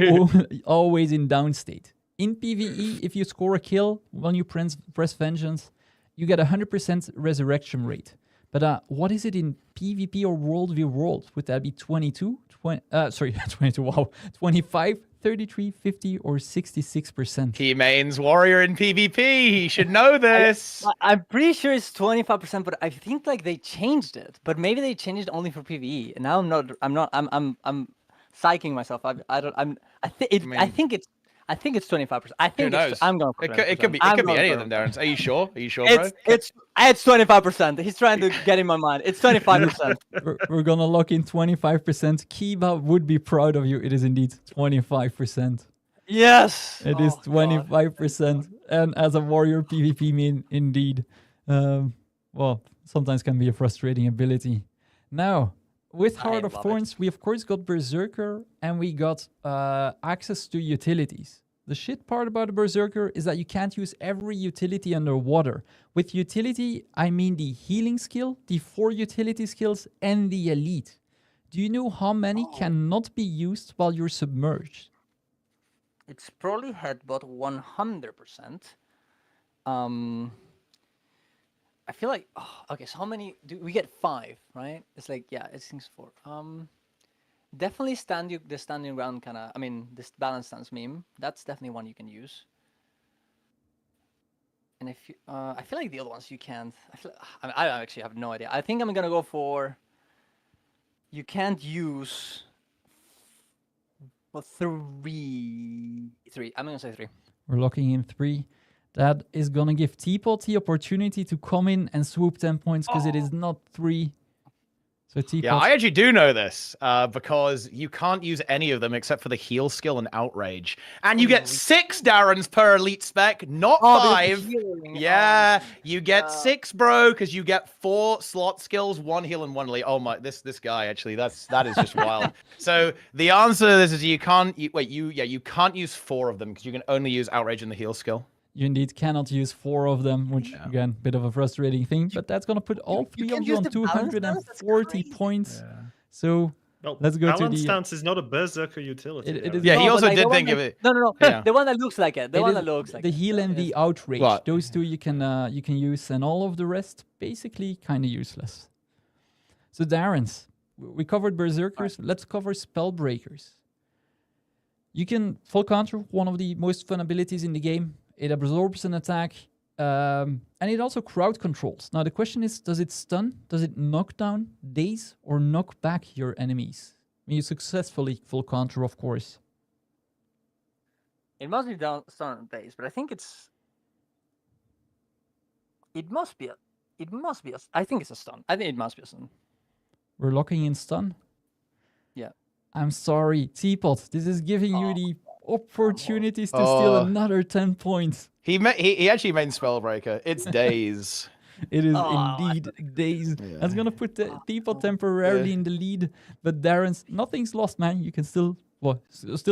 always in downstate. In PvE, if you score a kill when you press Vengeance, you get a 100% resurrection rate. But what is it in PvP or World v World? Would that be 22? 22, wow. 25, 33, 50, or 66%? He mains warrior in PvP. He should know this. I'm pretty sure it's 25%, but I think like they changed it. But maybe they changed it only for PvE. And now I'm psyching myself. I think it's 25%. I think Who knows? I'm going for 25%. It could be any of them, Darren. Are you sure? Are you sure, bro? It's 25%. He's trying to get in my mind. It's 25%. We're gonna lock in 25%. Kiba would be proud of you. It is indeed 25%. Yes. It is 25%. And as a warrior PvP main, indeed. Well, sometimes can be a frustrating ability. Now, with Heart of Thorns, we of course got Berserker and we got access to utilities. The shit part about a Berserker is that you can't use every utility underwater. With utility, I mean the healing skill, the 4 utility skills, and the elite. Do you know how many cannot be used while you're submerged? It's probably Headbutt 100%. I feel like, okay, so how many do we get? 5, right? It's like, yeah, it seems 4. Definitely the standing ground kind of, I mean, this balance stance meme, that's definitely one you can use. And if you, I feel like the other ones you can't. I actually have no idea. I think I'm gonna go for, you can't use, well, 3. I'm gonna say 3. We're locking in 3. That is going to give Teapot the opportunity to come in and swoop 10 points because it is not 3. So Teapot... Yeah, I actually do know this because you can't use any of them except for the heal skill and outrage. And you get 6 Darrens per elite spec, not 5. Yeah, you get 6, bro, because you get 4 slot skills, 1 heal and 1 elite. Oh my, this guy actually, that is just wild. So the answer to this is you can't use 4 of them because you can only use outrage and the heal skill. You indeed cannot use 4 of them, which, again, bit of a frustrating thing. But that's going to put all 3 of you on 240 points. Yeah. So, let's go to the... Balance stance is not a Berserker utility. He also did think of it. No. Yeah. The one that looks like it. The one that looks like the heal and the outrage. What? Those 2 you can use, and all of the rest, basically, kind of useless. So, Darren's. We covered Berserkers. Right. Let's cover Spellbreakers. You can full counter one of the most fun abilities in the game. It absorbs an attack, and it also crowd controls. Now, the question is, does it stun, does it knock down, daze, or knock back your enemies? When you successfully full counter, of course. It must be stun and daze, but I think it's... I think it's a stun. I think it must be a stun. We're locking in stun? Yeah. I'm sorry, Teapot. This is giving you the opportunities to steal another 10 points. He actually made Spellbreaker. It's daze. It is indeed daze. Yeah. That's gonna put the Teapot temporarily in the lead, but Darren's nothing's lost, man. You can still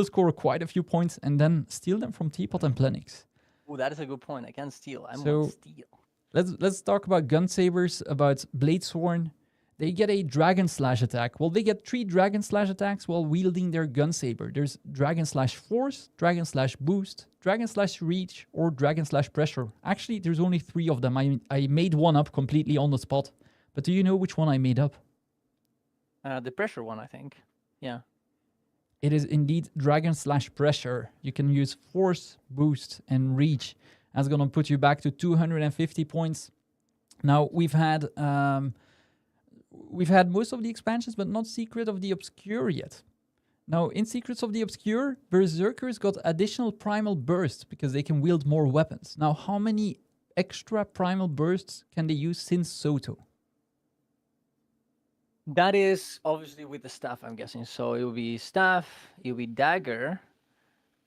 score quite a few points and then steal them from Teapot and Plenix. Oh, that is a good point. I can steal. I want steal. Let's talk about gun sabers, about Bladesworn. They get a Dragon Slash attack. Well, they get 3 Dragon Slash attacks while wielding their gun saber. There's Dragon Slash Force, Dragon Slash Boost, Dragon Slash Reach, or Dragon Slash Pressure. Actually, there's only 3 of them. I made one up completely on the spot. But do you know which one I made up? The Pressure one, I think. Yeah. It is indeed Dragon Slash Pressure. You can use Force, Boost, and Reach. That's going to put you back to 250 points. Now, we've had most of the expansions, but not Secret of the Obscure yet. Now, in Secrets of the Obscure, Berserkers got additional Primal Bursts because they can wield more weapons. Now, how many extra Primal Bursts can they use since Soto? That is obviously with the staff, I'm guessing. So it will be staff, it will be dagger,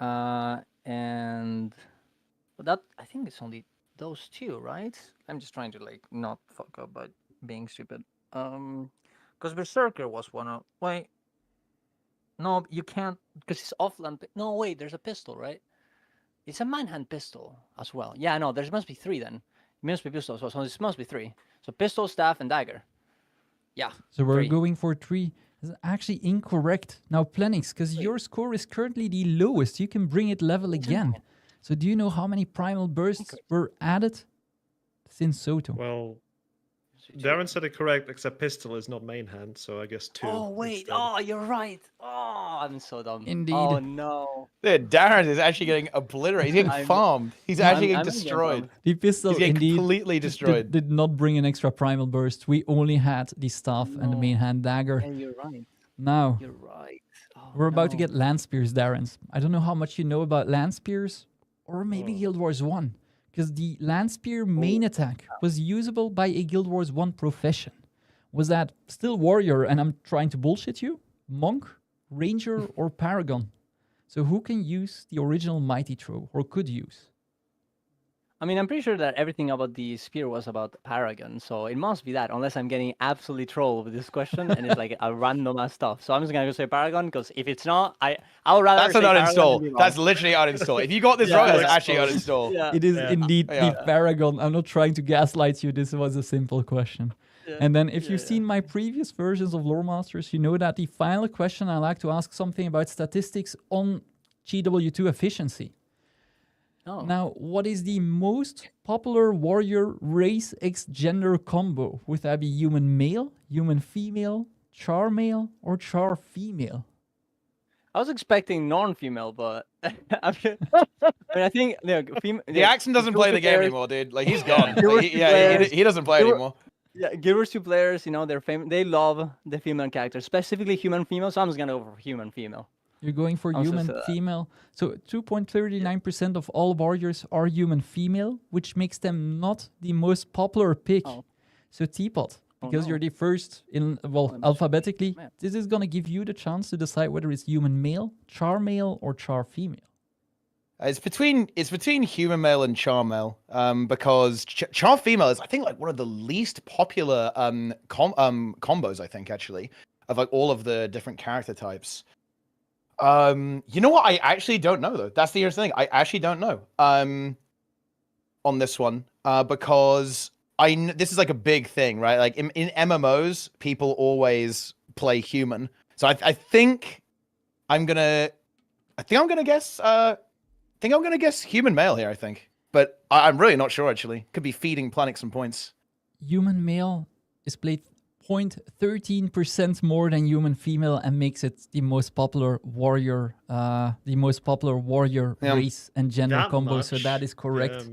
and but that I think it's only those two, right? I'm just trying to like not fuck up by being stupid. Because Berserker was one of wait. No, you can't because it's offline. No, wait, there's a pistol, right? It's a manhand pistol as well. Yeah, no, there must be three then. It must be pistols. So this must be three. So pistol, staff, and dagger. Yeah. So we're three. going for 3. It's actually incorrect. Now, Planix, because your score is currently the lowest, you can bring it level again. So do you know how many primal bursts were added since Soto? Well, Darren said it correct, except pistol is not main hand, so I guess 2. Oh wait! instead. Oh, you're right. Oh, I'm so dumb. Indeed. Oh no. Dude, Darren is actually getting obliterated. He's getting I'm- farmed. He's actually getting I'm again destroyed. dumb. The pistol He's getting indeed completely destroyed. did not bring an extra primal burst. We only had the staff and the No. main hand dagger. Yeah, you're right. Now, You're right. Oh, we're about to no. get land spears, Darren. I don't know how much you know about land spears, or maybe Guild Wars 1. Because the land spear main attack was usable by a Guild Wars 1 profession. Was that still warrior, and I'm trying to bullshit you? Monk, ranger, or paragon? So who can use the original mighty throw, or could use? I mean, I'm pretty sure that everything about the spear was about Paragon, so it must be that, unless I'm getting absolutely trolled with this question and it's like a random ass stuff. So I'm just gonna go say Paragon, because if it's not, I would rather That's say an Paragon than be uninstall. wrong. That's literally uninstall. If you got this Yeah, wrong, that's yeah. actually uninstall. Yeah. It is Yeah. indeed Yeah. the paragon. I'm not trying to gaslight you. This was a simple question. Yeah. And then if Yeah, you've yeah. seen my previous versions of Loremasters, you know that the final question I like to ask something about statistics on GW2 efficiency. Oh. Now, what is the most popular warrior race X gender combo? Would that be human male, human female, char male, or char female? I was expecting non-female, but I mean, I think The accent doesn't play the game anymore, dude. Like, he's gone. There Like, were he doesn't play there were- anymore. Yeah, Guild Wars 2 players, they love the female characters, specifically human female. So I'm just gonna go for human female. You're going for Also human said- female. So 2.39% of all warriors are human female, which makes them not the most popular pick. Oh. So Teapot, Oh, because no. you're the first in, well, I must alphabetically, man. this is going to give you the chance to decide whether it's human male, char male, or char female. It's between human male and char male, because char female is, I think, like one of the least popular combos, I think, actually, of like all of the different character types. You know what? I actually don't know, though. That's the interesting thing. I actually don't know on this one, because this is like a big thing, right? Like in MMOs, people always play human. So I think I'm gonna guess human male here, I think. But I'm really not sure, actually. Could be feeding Planix some points. Human male is played 0.13% more than human female and makes it the most popular warrior, Yeah. race and gender That combo. So much? that is correct.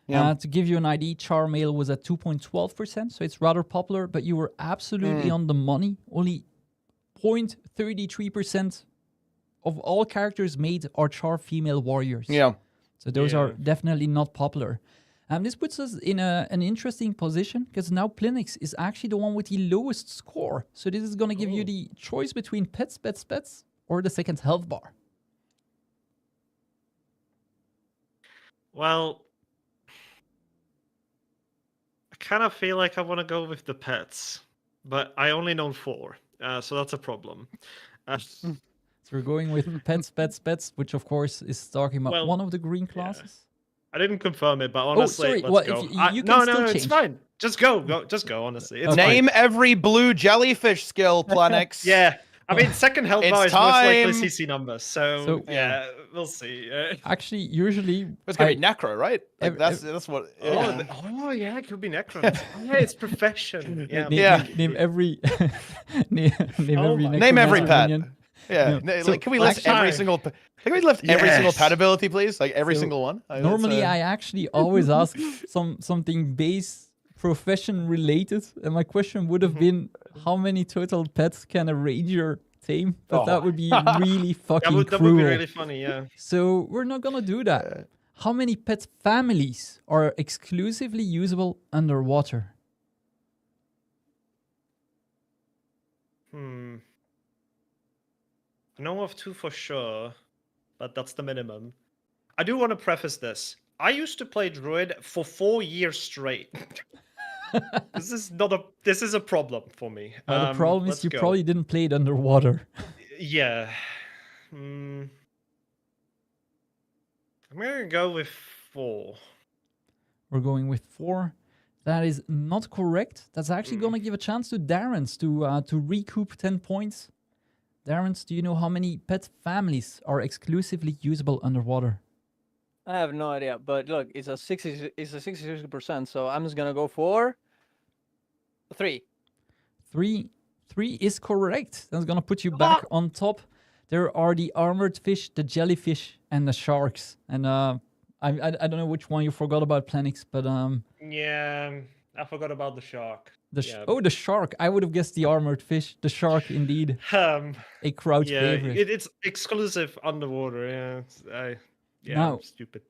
Yeah. To give you an idea, char male was at 2.12%, so it's rather popular, but you were absolutely on the money. Only 0.33% of all characters made are char female warriors. Yeah. So those are Yeah. definitely not popular. This puts us in an interesting position, because now Plinix is actually the one with the lowest score. So this is going to give you the choice between pets, or the second health bar. Well, I kind of feel like I want to go with the pets, but I only know 4, so that's a problem. So we're going with pets, which of course is talking about Well, one of the green classes. I didn't confirm it, but honestly, sorry, let's well, go. if you- I- you no, can still it's change. fine. Just go. Just go. Honestly, it's Okay. fine. Name every blue jellyfish skill, Planix. Yeah, I mean, second health It's bar is most likely time. CC number, so, So- yeah, we'll see. Actually, usually It's gonna I- be Necro, right? Like, Ev- that's what. Oh, Yeah. yeah, it could be Necron. Oh, yeah, it's profession. Yeah, Yeah. name every name Oh every my- Name every necromancer pet. minion. Yeah. Yeah. Like, can we list Let's every try. single? Can we lift every single Yes. pet ability, please? Like every So, single one. Normally, I actually always ask something base profession related, and my question would have been, how many total pets can a ranger tame? But that would be really fucking that cruel. would be really funny. Yeah. So we're not gonna do that. How many pet families are exclusively usable underwater? I know of 2 for sure, but that's the minimum. I do want to preface this. I used to play Druid for 4 years straight. This is a problem for me. The problem is let's you go. probably didn't play it underwater. Yeah. I'm gonna go with 4. We're going with 4. That is not correct. That's actually going to give a chance to Darren's to recoup 10 points. Darren's, do you know how many pet families are exclusively usable underwater? I have no idea, but look, it's a 66%, so I'm just gonna go for 3. 3 is correct. That's going to put you back on top. There are the armored fish, the jellyfish, and the sharks. And I don't know which one you forgot about, Planix, but Yeah, I forgot about the shark. the shark. I would have guessed the armored fish. The shark, indeed, a crowd Yeah, favorite. it's exclusive underwater. Yeah, Now- I'm stupid.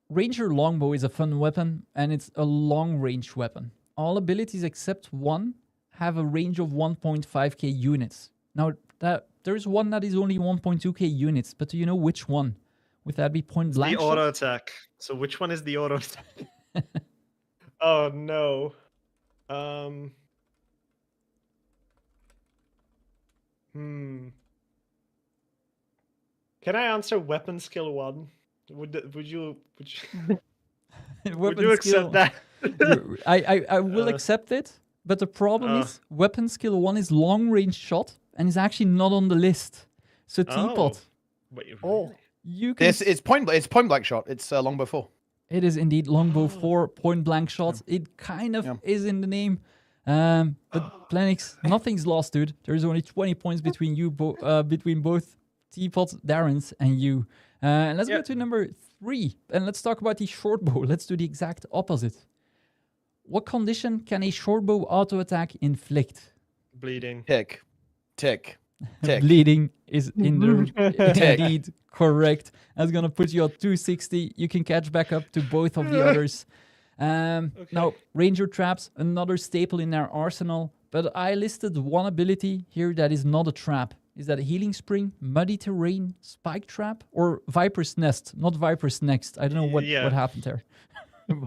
Ranger longbow is a fun weapon, and it's a long-range weapon. All abilities except one have a range of 1.5k units. Now, there's one that is only 1.2k units, but do you know which one? Would that be point blank? The auto attack. So which one is the auto attack? Oh no. Can I answer weapon skill 1? Would you Weapon skill. accept that? I will accept it, but the problem is weapon skill 1 is long range shot and is actually not on the list. So Teapot, Wait, Oh. really? you can. It's point blank shot. It's longbow 4. It is indeed longbow 4 point blank shot. It kind of is in the name. But Planix, nothing's lost, dude. There's only 20 points between you, between both Teapot, Darren's, and you. And let's go to number 3, and let's talk about the short bow. Let's do the exact opposite. What condition can a short bow auto attack inflict? Bleeding. Tick. Bleeding is indeed correct. That's gonna put you at 260. You can catch back up to both of the others. Now, Ranger traps, another staple in their arsenal. But I listed one ability here that is not a trap. Is that a healing spring, muddy terrain, spike trap, or Viper's Nest? Not Viper's Next. I don't know what happened there.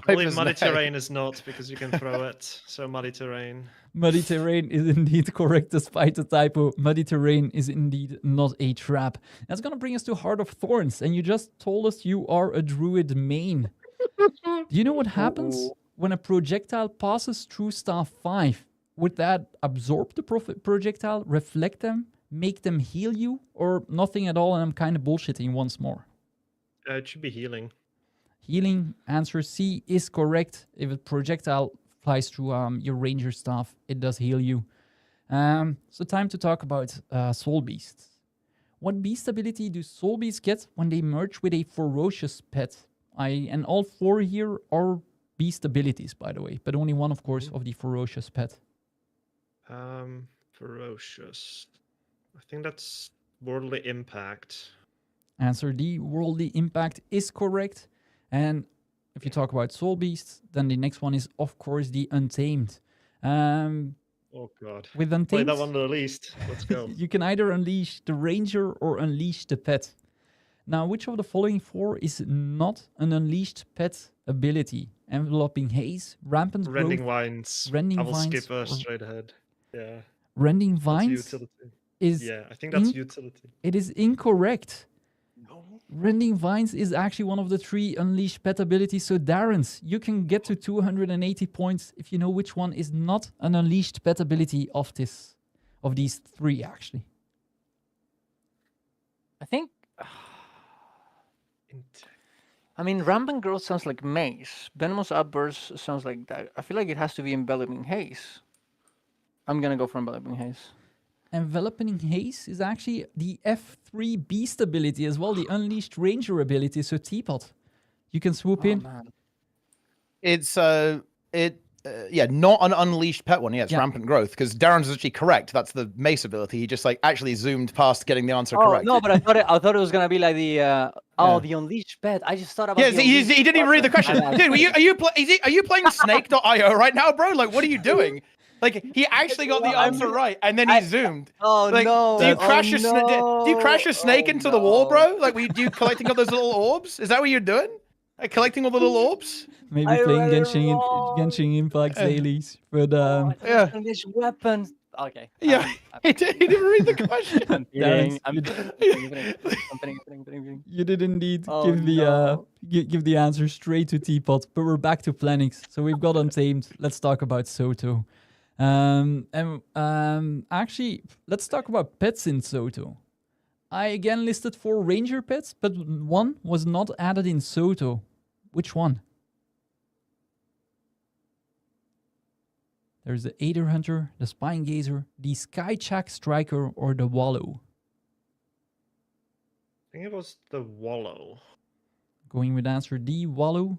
Only muddy terrain is not, because you can throw it. So muddy terrain. Muddy terrain is indeed correct, despite the typo. Muddy terrain is indeed not a trap. That's going to bring us to Heart of Thorns. And you just told us you are a druid main. Do you know what happens when a projectile passes through staff 5? Would that absorb the projectile, reflect them, make them heal you, or nothing at all? And I'm kind of bullshitting once more. It should be healing. Healing, answer C is correct. If a projectile flies through your ranger staff, it does heal you. So time to talk about soul beasts. What beast ability do soul beasts get when they merge with a ferocious pet? And all 4 here are beast abilities, by the way, but only one, of course, of the ferocious pet. Ferocious. I think that's Worldly Impact. Answer D, Worldly Impact is correct. And if you talk about soul beasts, then the next one is, of course, the Untamed. Oh god. With Play Untamed, that one the least. Let's go. you can either unleash the ranger or unleash the pet. Now, which of the following 4 is not an unleashed pet ability? Enveloping haze, rampant Rending growth, Vines. Rending I will Vines, skip straight ahead. Yeah. rending That's vines utility. is Yeah, I think that's utility. it is incorrect. Rending Vines is actually one of the 3 unleashed pet abilities. So Darren's, you can get to 280 points if you know which one is not an unleashed pet ability of these 3 actually. I think. I mean, rampant growth sounds like maze. Venomous outburst sounds like that. I feel like it has to be enveloping haze. I'm gonna go for enveloping haze. Enveloping Haze is actually the F3 beast ability as well, the unleashed ranger ability. So Teapot, you can swoop in. Man. It's not an unleashed pet one. Yeah, it's rampant growth, because Darren's is actually correct. That's the mace ability. He just actually zoomed past getting the answer correct. No, but I thought it was gonna be like the the unleashed pet. I just thought about. Yeah, he didn't even read the question. Dude, are you playing Snake.io right now, bro? Like, what are you doing? Like he actually got the I answer mean, right, and then he zoomed. Oh Like, no! do you Oh, crash your do you crash your snake Oh, into the wall, no. bro? Like, do you collecting all those little orbs? Is that what you're doing? Like collecting all the little orbs? Maybe I playing read it Genshin Impact's dailies. But Oh, I thought it was yeah. English weapons. Okay. Yeah, he didn't read the question. I'm Darren, kidding. I'm you- kidding. you did indeed Oh, give the no. give the answer straight to Teapot. But we're back to plannings. So we've got Untamed. Let's talk about Soto. Actually, let's talk about pets in Soto. I again listed 4 ranger pets, but one was not added in Soto. Which one? There's the Aether Hunter, the Spine Gazer, the Skyjack Striker, or the Wallow. I think it was the Wallow. Going with answer D, Wallow.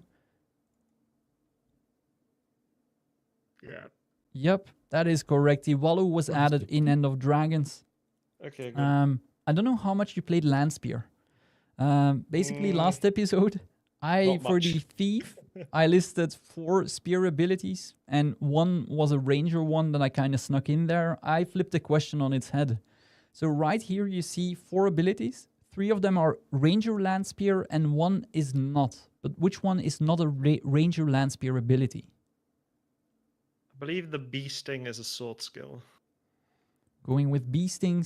Yeah. Yep, that is correct. The Wallow was added in End of Dragons. Okay, good. I don't know how much you played Landspear. Basically, last episode, Not for the much. Thief, I listed 4 spear abilities, and one was a ranger one that I kind of snuck in there. I flipped the question on its head. So right here you see 4 abilities. 3 of them are ranger Landspear, and 1 is not. But which one is not a ranger Landspear ability? I believe the bee sting is a sword skill. Going with Bee Sting,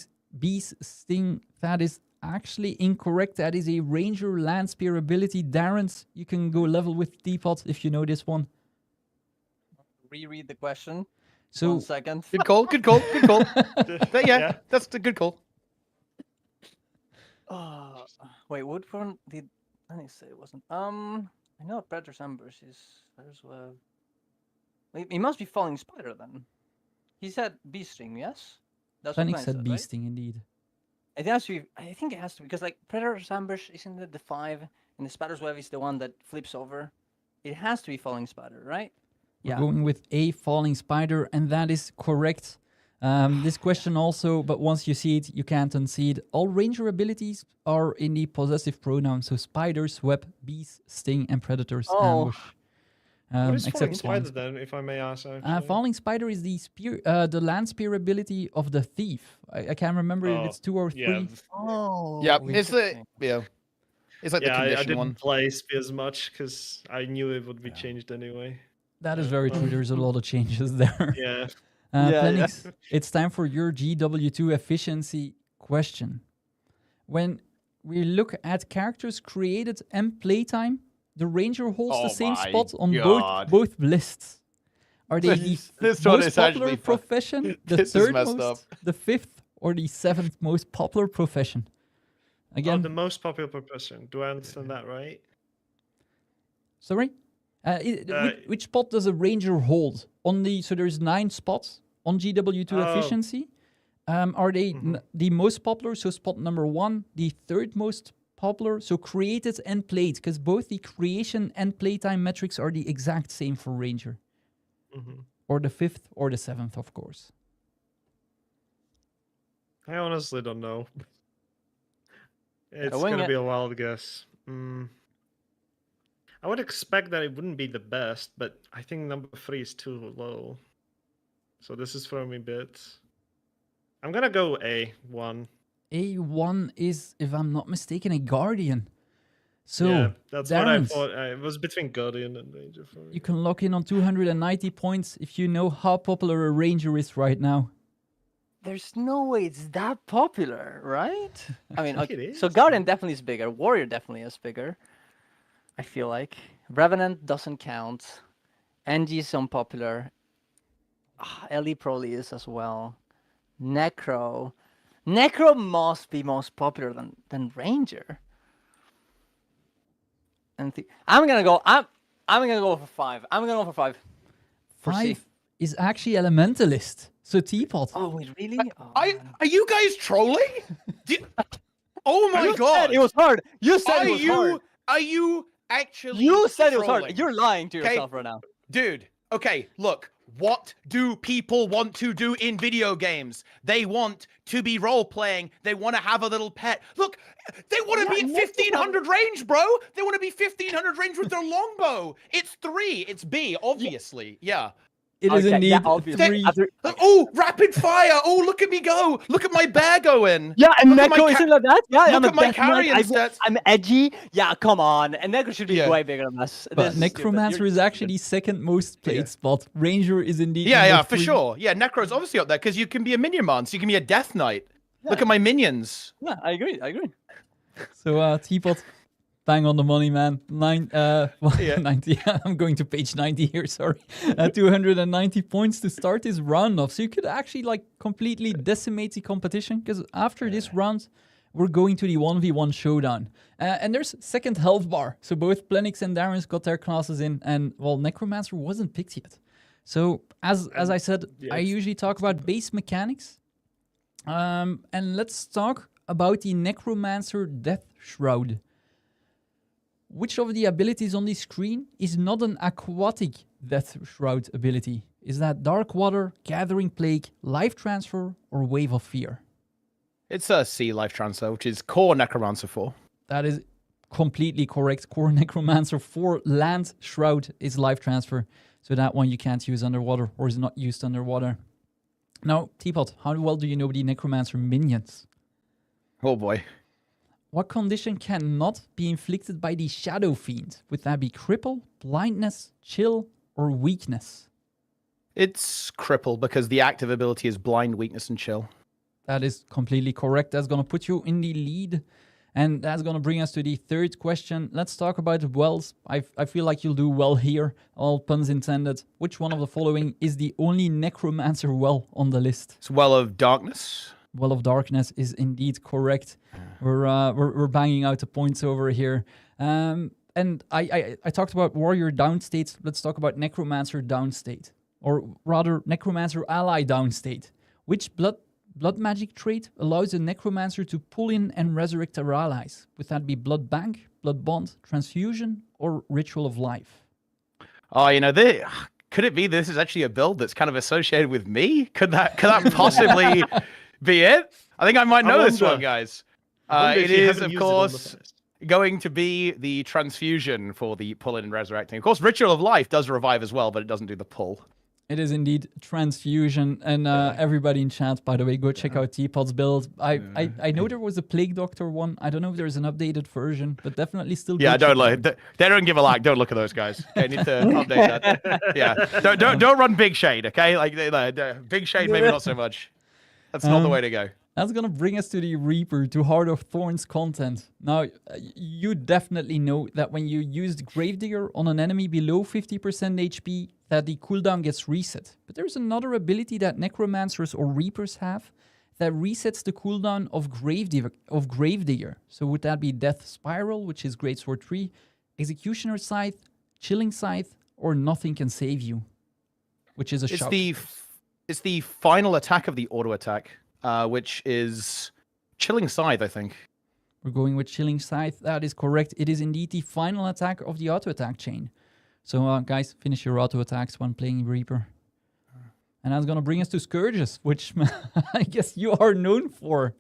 that is actually incorrect. That is a ranger Landspear ability. Darren's, you can go level with Teapot if you know this one. Reread the question. So 1 second. Good call. Good call. Good call. Yeah, that's the good call. Wait, what one did? Let me say it wasn't. I know Predator's Ambush is. There's Web. He must be Falling Spider then. He said Bee Sting, yes. That's what Fenix Glenn said said, Bee right? Sting indeed. It has to be. I think it has to be because like Predator's Ambush isn't it the 5, and the Spider's Web is the one that flips over. It has to be Falling Spider, right? We're going with a Falling Spider, and that is correct. This question also, but once you see it, you can't unsee it. All ranger abilities are in the possessive pronoun, so spiders, web, bees, sting, and predators ambush. What is Falling except Spider swans. then, if I may ask? Actually? Falling Spider is the spear, the land spear ability of the thief. I can't remember if it's 2 or 3. Yeah, Oh. Yeah, it's the interesting. it's like the I condition didn't one. play Spears much because I knew it would be changed anyway. That is very true. There's a lot of changes there. Yeah. Plenix, it's time for your GW2 efficiency question. When we look at characters created and playtime, the ranger holds the same my spot on God. both lists. Are they the This one most is popular actually fun. profession, the This is 3rd messed most, up. the 5th, or the 7th most popular profession? Again, the most popular profession. Do I understand that right? sorry? Which spot does a ranger hold? So there's 9 spots on GW2 efficiency. Are they the most popular? So spot number 1, the 3rd most popular. So created and played, because both the creation and playtime metrics are the exact same for ranger. Or the 5th or the 7th, of course. I honestly don't know. It's wing gonna it. be a wild guess. I would expect that it wouldn't be the best, but I think number 3 is too low. So this is throwing me bits. I'm gonna go A1. A1 is, if I'm not mistaken, a guardian. So, yeah, that's what I Darren's, thought. It was between Guardian and Ranger for me. you can lock in on 290 points if you know how popular a ranger is right now. There's no way it's that popular, right? I mean, think okay, it so is. Guardian definitely is bigger. Warrior definitely is bigger. I feel like Revenant doesn't count. NG is unpopular. Ellie probably is as well. Necro must be most popular than Ranger. And I'm gonna go for 5. I'm gonna go for 5. 5 is actually Elementalist. So Teapot. Oh wait, really? Oh, man. Are you guys trolling? Oh my You god! said it was hard. You said Are it was hard. Are you actually? You said it was hard. trolling? You're lying to Okay. yourself right now. Dude, okay, look. What do people want to do in video games? They want to be role-playing. They want to have a little pet. Look, they want to be at 1500 range, bro. They want to be 1500 range with their longbow. It's 3. It's B, obviously. Yeah. It is Okay, indeed yeah, obviously. 3. Oh, rapid fire! Oh, look at me go! Look at my bear going! Yeah, and Look at my Neko ca- isn't like that. Yeah, look I'm a at my Death Knight, carrion stats. I'm edgy. Yeah, come on. And Neko should be Yeah. way bigger than us. But This is stupid. Necromancer You're is actually second most played Yeah. spot. Ranger is indeed Yeah, number for 3. sure. Yeah, Necro's obviously up there because you can be a minion man, so you can be a Death Knight. Look Yeah. at my minions. Yeah, I agree. So Teapot, bang on the money, man. 90. I'm going to page 90 here. Sorry, 290 points to start this round off. So you could actually like completely decimate the competition because after this round, we're going to the 1v1 showdown. And there's second health bar. So both Plenix and Darren's got their classes in, and well, Necromancer wasn't picked yet. So as I said, I usually talk about base mechanics. And let's talk about the Necromancer Death Shroud. Which of the abilities on the screen is not an aquatic Death Shroud ability? Is that Dark Water, Gathering Plague, Life Transfer, or Wave of Fear? It's a sea life transfer, which is core Necromancer 4. That is completely correct. Core Necromancer 4 Land Shroud is Life Transfer. So that one you can't use underwater or is not used underwater. Now, Teapot, how well do you know the Necromancer minions? Oh boy. What condition cannot be inflicted by the Shadow Fiend? Would that be cripple, blindness, chill, or weakness? It's cripple because the active ability is blind, weakness, and chill. That is completely correct. That's going to put you in the lead. And that's going to bring us to the third question. Let's talk about wells. I feel like you'll do well here. All puns intended. Which one of the following is the only Necromancer well on the list? It's Well of Darkness. Well of Darkness is indeed correct. We're banging out the points over here. And I talked about Warrior downstate. Let's talk about Necromancer downstate. Or rather, Necromancer ally downstate. Which blood magic trait allows a Necromancer to pull in and resurrect their allies? Would that be Blood Bank, Blood Bond, Transfusion, or Ritual of Life? Oh, could it be this is actually a build that's kind of associated with me? Could that possibly be it? I think I might know this one, guys. It is, of course, going to be the Transfusion for the pull-in and resurrecting. Of course, Ritual of Life does revive as well, but it doesn't do the pull. It is indeed Transfusion, and everybody in chat, by the way, go check out Teapot's build. I know there was a Plague Doctor one. I don't know if there's an updated version, but definitely still. Yeah, don't look. They don't give a like. Don't look at those guys. Okay, need to update that. Yeah, don't run Big Shade. Okay, like Big Shade, maybe not so much. That's not the way to go. That's gonna bring us to the Reaper, to Heart of Thorns content. Now, you definitely know that when you use the Gravedigger on an enemy below 50% HP, that the cooldown gets reset. But there's another ability that Necromancers or Reapers have that resets the cooldown of Gravedigger. So would that be Death Spiral, which is Greatsword 3, Executioner Scythe, Chilling Scythe, or Nothing Can Save You, which is a shout. It's the final attack of the auto attack. Which is Chilling Scythe, I think. We're going with Chilling Scythe. That is correct. It is indeed the final attack of the auto attack chain. So, guys, finish your auto attacks when playing Reaper. And that's going to bring us to Scourges, which I guess you are known for.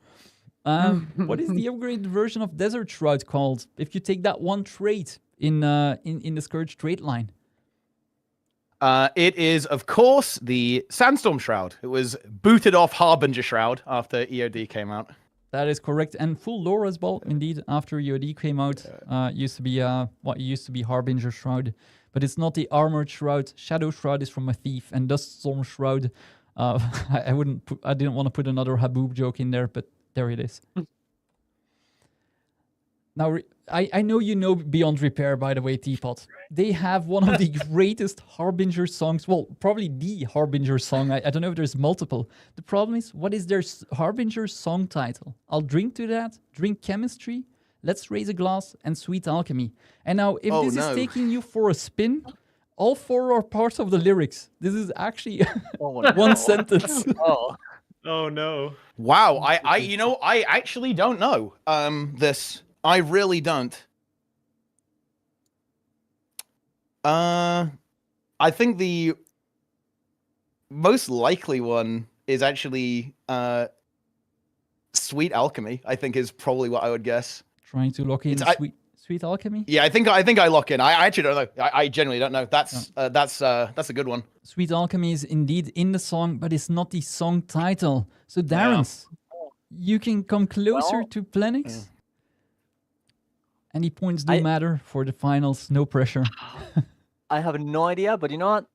What is the upgraded version of Desert Shroud called? If you take that one trait in the Scourge trait line. It is, of course, the Sandstorm Shroud. It was booted off Harbinger Shroud after EOD came out. That is correct, and full lore as well. Indeed, after EOD came out, used to be used to be Harbinger Shroud, but it's not the Armored Shroud. Shadow Shroud is from a Thief, and Duststorm Shroud. I didn't want to put another Haboob joke in there, but there it is. Now, I know you know Beyond Repair, by the way, Teapot. They have one of the greatest Harbinger songs. Well, probably the Harbinger song. I don't know if there's multiple. The problem is, what is their Harbinger song title? I'll drink to that, Drink Chemistry, Let's Raise a Glass, and Sweet Alchemy. And now, if this is taking you for a spin, all four are parts of the lyrics. This is actually one sentence. Oh no. Wow, I actually don't know this. I really don't. I think the most likely one is actually Sweet Alchemy, I think is probably what I would guess. Trying to lock in Sweet Alchemy? Yeah, I think I lock in. I actually don't know. I genuinely don't know. That's a good one. Sweet Alchemy is indeed in the song, but it's not the song title. So Darren's, you can come closer Well, to Plenix. Any points do matter for the finals. No pressure. I have no idea, but you know what?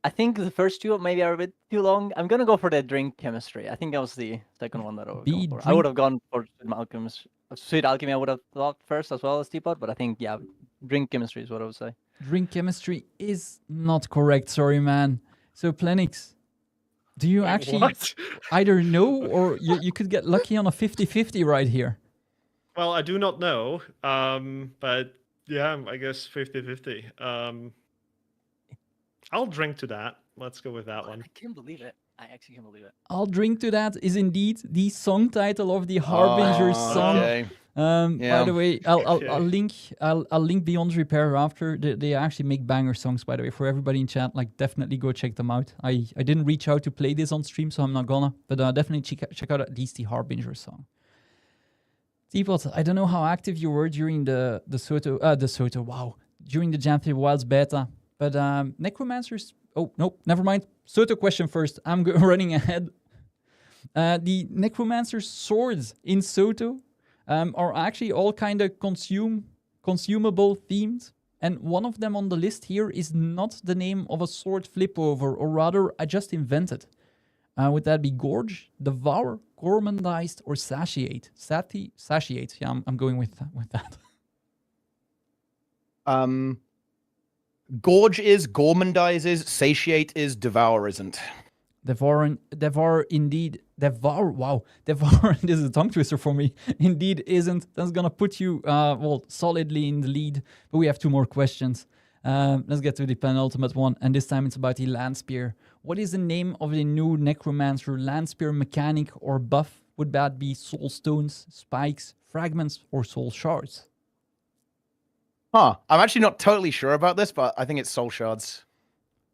I think the first two maybe are a bit too long. I'm gonna go for the drink chemistry. I think that was the second one that I would go for. I would have gone for Sweet Alchemy. I would have thought first as well as Teapot, but I think drink chemistry is what I would say. Drink chemistry is not correct. Sorry, man. So Plenix, do you actually either know or you could get lucky on a 50-50 right here? Well, I do not know, but yeah, I guess 50-50. I'll drink to that. Let's go with that one. I can't believe it. I actually can't believe it. I'll drink to that is indeed the song title of the Harbinger song. Okay. By the way, I'll link Beyond Repair after. They actually make banger songs, by the way, for everybody in chat. Like, definitely go check them out. I didn't reach out to play this on stream, so I'm not gonna. But definitely check out at least the Harbinger song. Teapot, I don't know how active you were during the Soto. Wow, during the Jam 3 Wilds beta. But Necromancers... Oh, nope, never mind. Soto question first. I'm running ahead. The Necromancer's swords in Soto are actually all kind of consumable themed. And one of them on the list here is not the name of a sword flip over, or rather, I just invented. Would that be Gorge, Devour, Gormandized, or Satiate? Satiate. Yeah, I'm going with that. Gorge is, Gormandizes, Satiate is, Devour isn't. Devour indeed. Wow. Devour, this is a tongue twister for me. Indeed isn't. That's gonna put you, solidly in the lead. But we have two more questions. Let's get to the penultimate one. And this time it's about the Landspear. What is the name of the new Necromancer Landspear mechanic or buff? Would that be Soul Stones, Spikes, Fragments, or Soul Shards? I'm actually not totally sure about this, but I think it's Soul Shards.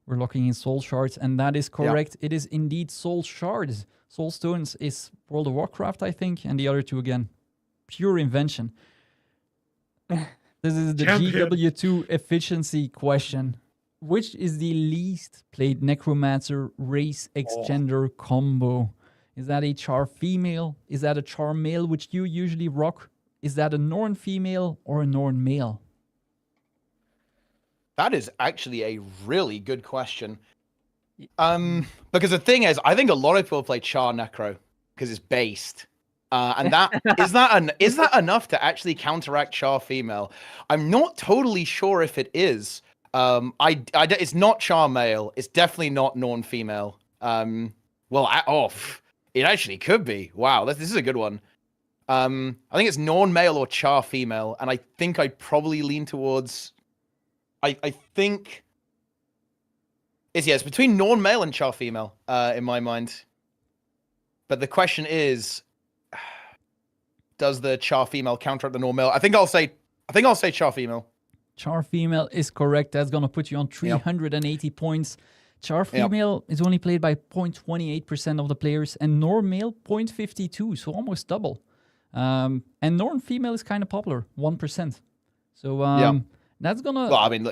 We're locking in Soul Shards, and that is correct. It is indeed Soul Shards. Soul Stones is World of Warcraft, I think, and the other two, again, pure invention. This is the GW2 efficiency question. Which is the least played Necromancer race extender combo? Is that a Char female? Is that a Char male, which you usually rock? Is that a Norn female or a Norn male? That is actually a really good question. Because the thing is, I think a lot of people play Char Necro because it's based. And that is that enough to actually counteract Char female? I'm not totally sure if it is. It's not Char male. It's definitely not Norn female. It actually could be. Wow, this is a good one. I think it's Norn male or Char female, and I think I'd probably lean towards. I think it's between Norn male and Char female in my mind. But the question is, does the Char female counteract the Norn male? I think I'll say Char female. Char female is correct. That's gonna put you on 380 points. Char female is only played by 0.28% of the players, and Norn male 0.52, so almost double. And Norn female is kind of popular, 1%. So that's gonna. Well, I mean,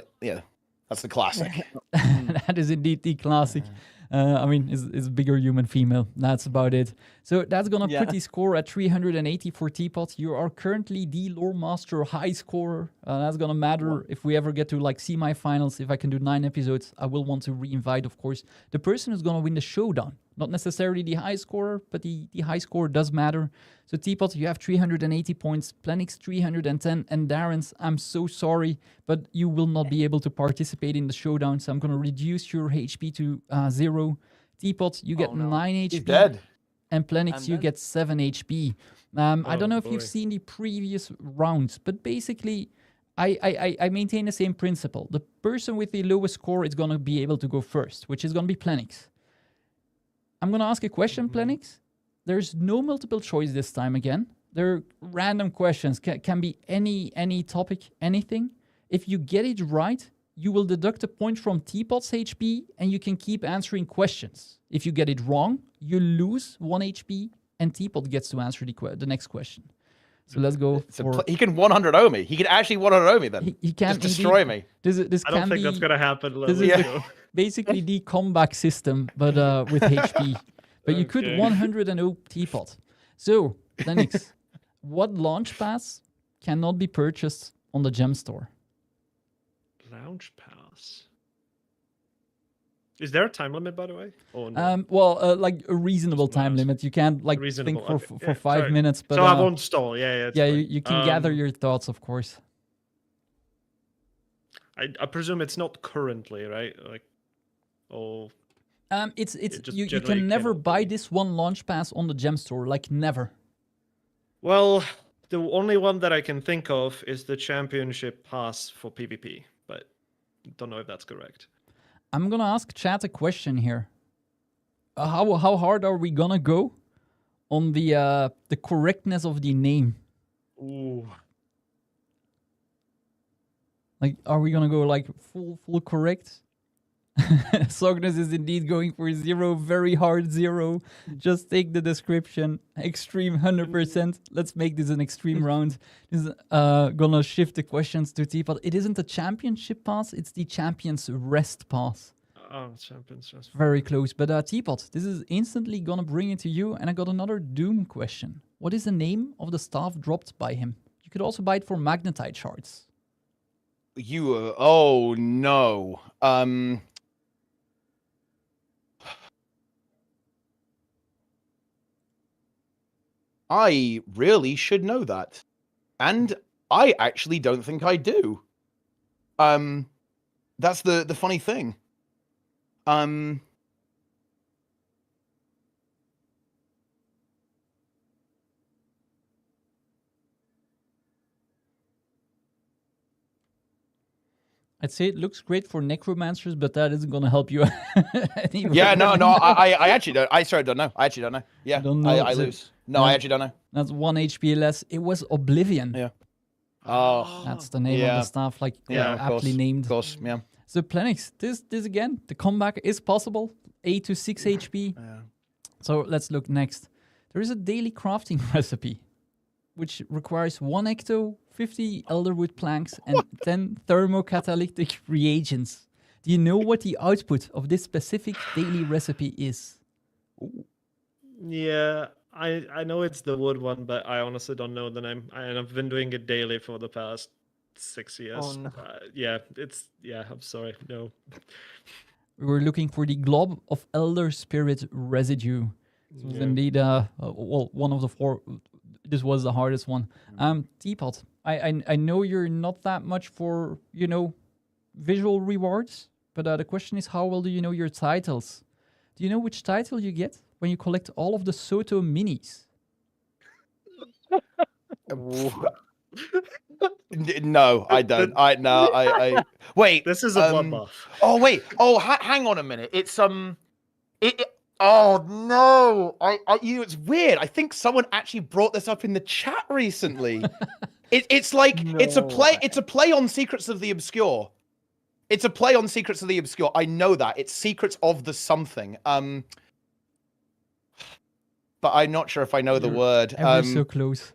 that's the classic. That is indeed the classic. I mean, it's bigger human female. That's about it. So that's gonna put the score at 380 for Teapot. You are currently the Loremaster high scorer. That's gonna matter if we ever get to like semi-finals. If I can do 9 episodes, I will want to re-invite, of course, the person who's gonna win the showdown. Not necessarily the high scorer, but the high score does matter. So Teapot, you have 380 points, Plenix 310, and Darren's, I'm so sorry, but you will not be able to participate in the showdown, so I'm going to reduce your HP to 0. Teapot, you get 9 HP. He's dead. And Plenix, you get 7 HP. I don't know if you've seen the previous rounds, but basically, I maintain the same principle. The person with the lowest score is going to be able to go first, which is going to be Plenix. I'm going to ask a question, Plenix. There's no multiple choice this time again. They're random questions. Can be any topic, anything. If you get it right, you will deduct a point from Teapot's HP, and you can keep answering questions. If you get it wrong, you lose 1 HP, and Teapot gets to answer the next question. So let's go for. He can 100-0 me. He can actually 100-0 me then. He can Just destroy indeed- me. This I don't can think be that's gonna happen. this Let's is go. basically the comeback system, but with HP. But you could Okay. 100-0 Teapot. So, Lennox, what launch pass cannot be purchased on the gem store? Lounge pass. Is there a time limit, by the way? Oh no. Well, like a reasonable Just wanna time ask. limit. You can't like Reasonable, think for okay. for Yeah, 5 sorry. minutes, but So I won't stall. Yeah, it's yeah, fine. you can gather your thoughts, of course. I presume it's not currently, right? Like, oh, It's just you generally can never cannot buy be. this one launch pass on the gem store, like never. well, the only one that I can think of is the championship pass for PvP, but don't know if that's correct. I'm gonna ask chat a question here. How hard are we gonna go on the correctness of the name? Ooh. Like, are we gonna go like full correct? Sognus is indeed going for 0, very hard 0. Just take the description. Extreme 100%. Let's make this an extreme round. This is gonna shift the questions to Teapot. It isn't a championship pass, it's the champion's rest pass. Oh, champions. Just... Very close. But Teapot, this is instantly gonna bring it to you. And I got another Doom question. What is the name of the staff dropped by him? You could also buy it for magnetite shards. Oh no. I really should know that. And I actually don't think I do. That's the funny thing. I'd say it looks great for necromancers, but that isn't gonna help you anyway. Yeah, no, I actually don't. I sorry, don't know. I actually don't know. Yeah, Don't know, I is it- lose. No, No. I actually don't know. That's 1 HP less. It was Oblivion. Yeah. Oh, That's the name of Yeah. the staff, like Yeah, of aptly course, named. of course, yeah. So Planix, this again, the comeback is possible. 8 to 6 HP. Yeah. So let's look next. There is a daily crafting recipe, which requires 1 ecto, 50 elderwood planks, and 10 thermocatalytic reagents. Do you know what the output of this specific daily recipe is? Yeah, I know it's the wood one, but I honestly don't know the name. And I've been doing it daily for the past 6 years. Oh, no. I'm sorry, no. We were looking for the glob of elder spirit residue. This was Yeah. indeed well, one of the 4. This was the hardest one. Teapot, I know you're not that much for, visual rewards, but the question is, how well do you know your titles? Do you know which title you get when you collect all of the Soto minis? No, I don't. I wait. This is a bloodbath. Oh wait. Oh, hang on a minute. It's Oh no! It's weird. I think someone actually brought this up in the chat recently. It's like it's a play. It's a play on Secrets of the Obscure. It's a play on Secrets of the Obscure. I know that it's Secrets of the something. But I'm not sure if I know the word. Ever so close.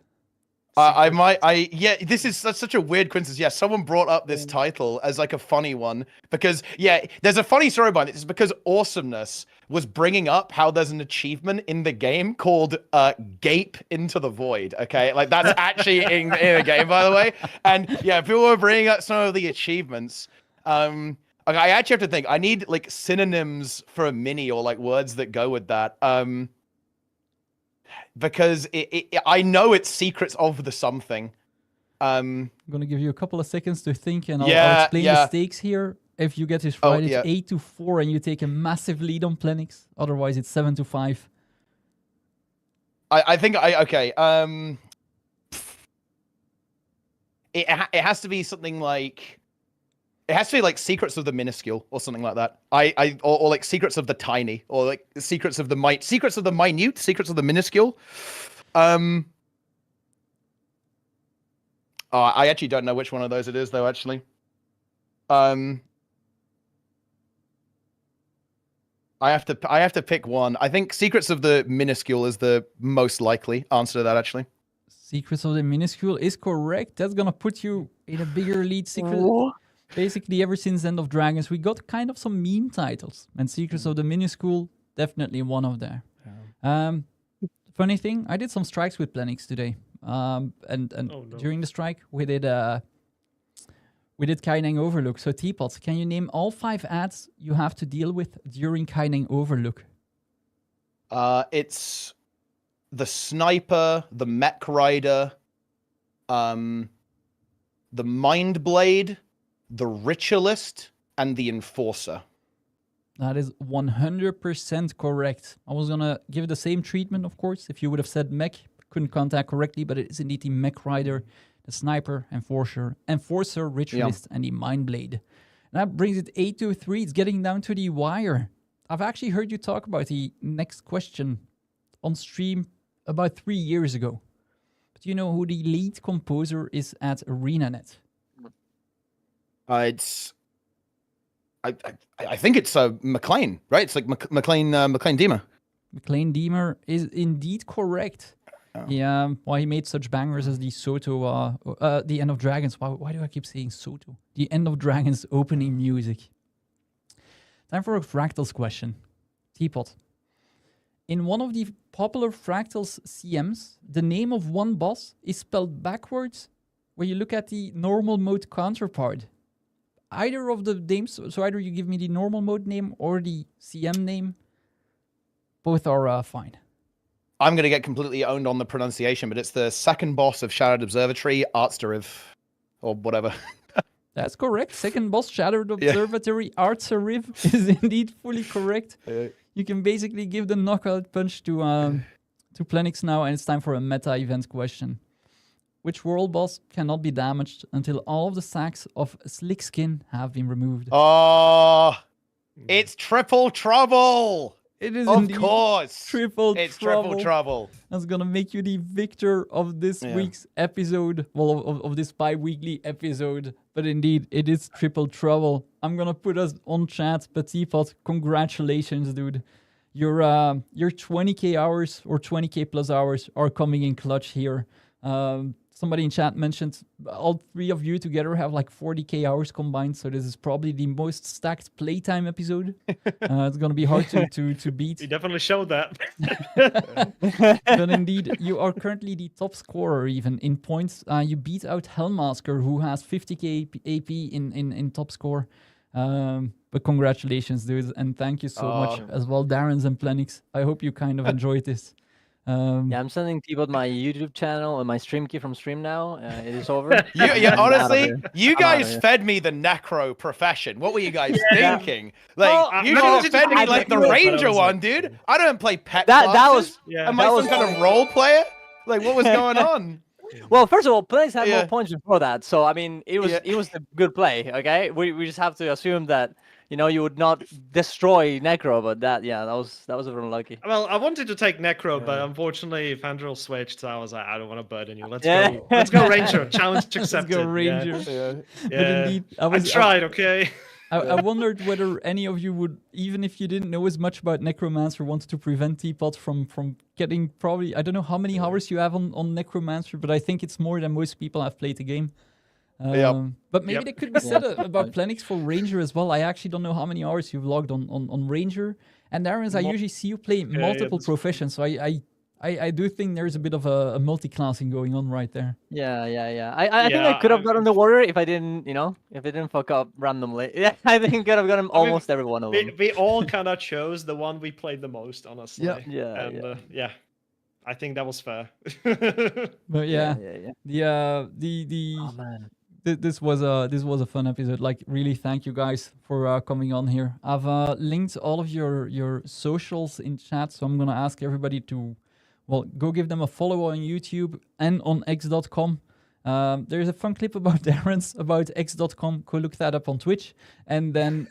I might. Yeah. This is such a weird coincidence. Yeah, someone brought up this title as like a funny one because there's a funny story behind it. It's because Awesomeness was bringing up how there's an achievement in the game called Gape into the Void. Okay, like that's actually in the game, by the way. And yeah, people were bringing up some of the achievements. I actually have to think. I need like synonyms for a mini or like words that go with that. Because I know it's Secrets of the something. I'm gonna give you a couple of seconds to think, and I'll Yeah, explain yeah. the stakes here. If you get this right, yeah. it's 8 to 4, and you take a massive lead on Planix. Otherwise, it's 7 to 5. I think okay. It has to be something like. It has to be like Secrets of the Minuscule or something like that. Or like Secrets of the Tiny or like Secrets of the Minute, Secrets of the Minuscule. I actually don't know which one of those it is though. Actually, I have to pick one. I think Secrets of the Minuscule is the most likely answer to that. Actually, Secrets of the Minuscule is correct. That's gonna put you in a bigger lead. Basically, ever since End of Dragons, we got kind of some meme titles, and Secrets of the Minuscule definitely one of them. Funny thing, I did some strikes with Planix today, and during the strike we did Kaineng Overlook. So Teapot, can you name all 5 ads you have to deal with during Kaineng Overlook? It's the sniper, the mech rider, the mind blade, the ritualist, and the enforcer. That is 100% correct. I was gonna give the same treatment, of course, if you would have said mech. Couldn't contact correctly, but it is indeed the mech rider, the sniper, enforcer, ritualist, and the mind blade. And that brings it 8-3. It's getting down to the wire. I've actually heard you talk about the next question on stream about 3 years ago. But do you know who the lead composer is at ArenaNet? I think it's McLean, right? It's like McLean Deemer. McLean Deemer is indeed correct. Oh. Yeah, why he made such bangers as the Soto, the End of Dragons. Why do I keep saying Soto? The End of Dragons opening music. Time for a Fractals question. Teapot. In one of the popular Fractals CMs, the name of one boss is spelled backwards when you look at the normal mode counterpart. Either of the names, so either you give me the normal mode name or the CM name, both are fine. I'm going to get completely owned on the pronunciation, but it's the second boss of Shattered Observatory, Artsariv, or whatever. That's correct. Second boss, Shattered Observatory, Artsariv is indeed fully correct. You can basically give the knockout punch to Planix now, and it's time for a meta event question. Which world boss cannot be damaged until all of the sacks of slick skin have been removed? Oh, it's Triple Trouble. It is Of course. Triple Trouble. That's gonna make you the victor of this week's episode, well, of this bi-weekly episode. But indeed, it is Triple Trouble. I'm gonna put us on chat, but Teapot, congratulations, dude. Your 20k hours or 20k plus hours are coming in clutch here. Somebody in chat mentioned all 3 of you together have like 40k hours combined, so this is probably the most stacked playtime episode. It's gonna be hard to beat. You definitely showed that. But indeed, you are currently the top scorer even in points. You beat out Hellmasker, who has 50k AP in top score. But congratulations, dude, and thank you so much as well, Darren's and Planix. I hope you kind of enjoyed this. Yeah, I'm sending Teapot my YouTube channel and my stream key from stream now. It is over. Honestly, you guys fed me the necro profession. What were you guys thinking? Like, you should have fed me like the ranger one, dude. I don't play pet classes. Am I some kind of role player? Like, what was going on? Well, first of all, Planix had more points before that, so I mean, it was a good play. Okay, we just have to assume that you would not destroy Necro, but that was a little unlucky. Well, I wanted to take Necro, but unfortunately, Fandral switched, so I was like, I don't want to burden you. Let's go Ranger. Challenge accepted. Let's go Ranger. Yeah. But indeed, I tried, okay? I wondered whether any of you would, even if you didn't know as much about Necromancer, wanted to prevent Teapot from getting probably, I don't know how many hours you have on Necromancer, but I think it's more than most people have played the game. But maybe that could be said about Planix for Ranger as well. I actually don't know how many hours you've logged on Ranger. And Darren's, I usually see you play multiple professions, so I do think there's a bit of a multi-classing going on right there. Yeah. I think I could have gotten the warrior if I didn't, if it didn't fuck up randomly. Yeah, I think I could have gotten almost every one of them. We all kind of chose the one we played the most, honestly. Yeah. I think that was fair. But yeah. Oh man. This was a fun episode. Like, really, thank you guys for coming on here. I've linked all of your socials in chat, so I'm gonna ask everybody to, go give them a follow on YouTube and on x.com. There's a fun clip about Darren's about x.com. Go look that up on Twitch, and then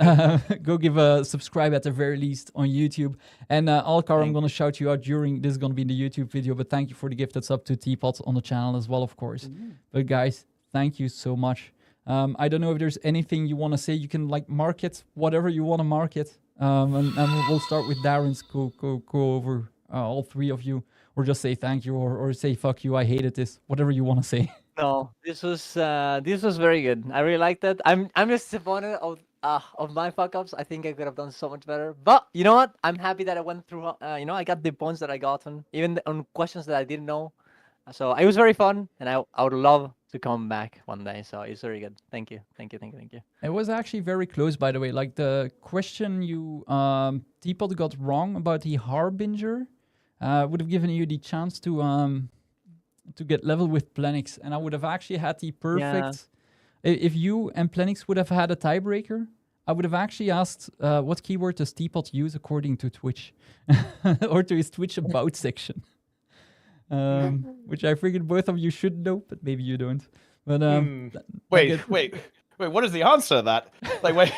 go give a subscribe at the very least on YouTube. And Alcar, I'm gonna shout you out during this is gonna be in the YouTube video. But thank you for the gift that's up to Teapot on the channel as well, of course. But guys, thank you so much. I don't know if there's anything you want to say. You can market whatever you want to market. And we'll start with Darren's. Go over all 3 of you. or just say thank you, or say fuck you, I hated this, whatever you want to say. No, this was very good. I really liked it. I'm just disappointed of my fuck ups. I think I could have done so much better. But you know what? I'm happy that I went through. I got the points that I got on, even on questions that I didn't know. So it was very fun, and I would love to come back one day. So it's very good. Thank you. It was actually very close, by the way. Like the question you Teapot got wrong about the Harbinger would have given you the chance to get level with Plenix, and I would have actually had the perfect. If you and Plenix would have had a tiebreaker, I would have actually asked what keyword does Teapot use according to Twitch, or to his Twitch about section, which I figured both of you should know, but maybe you don't. But Wait. What is the answer to that? Like, wait.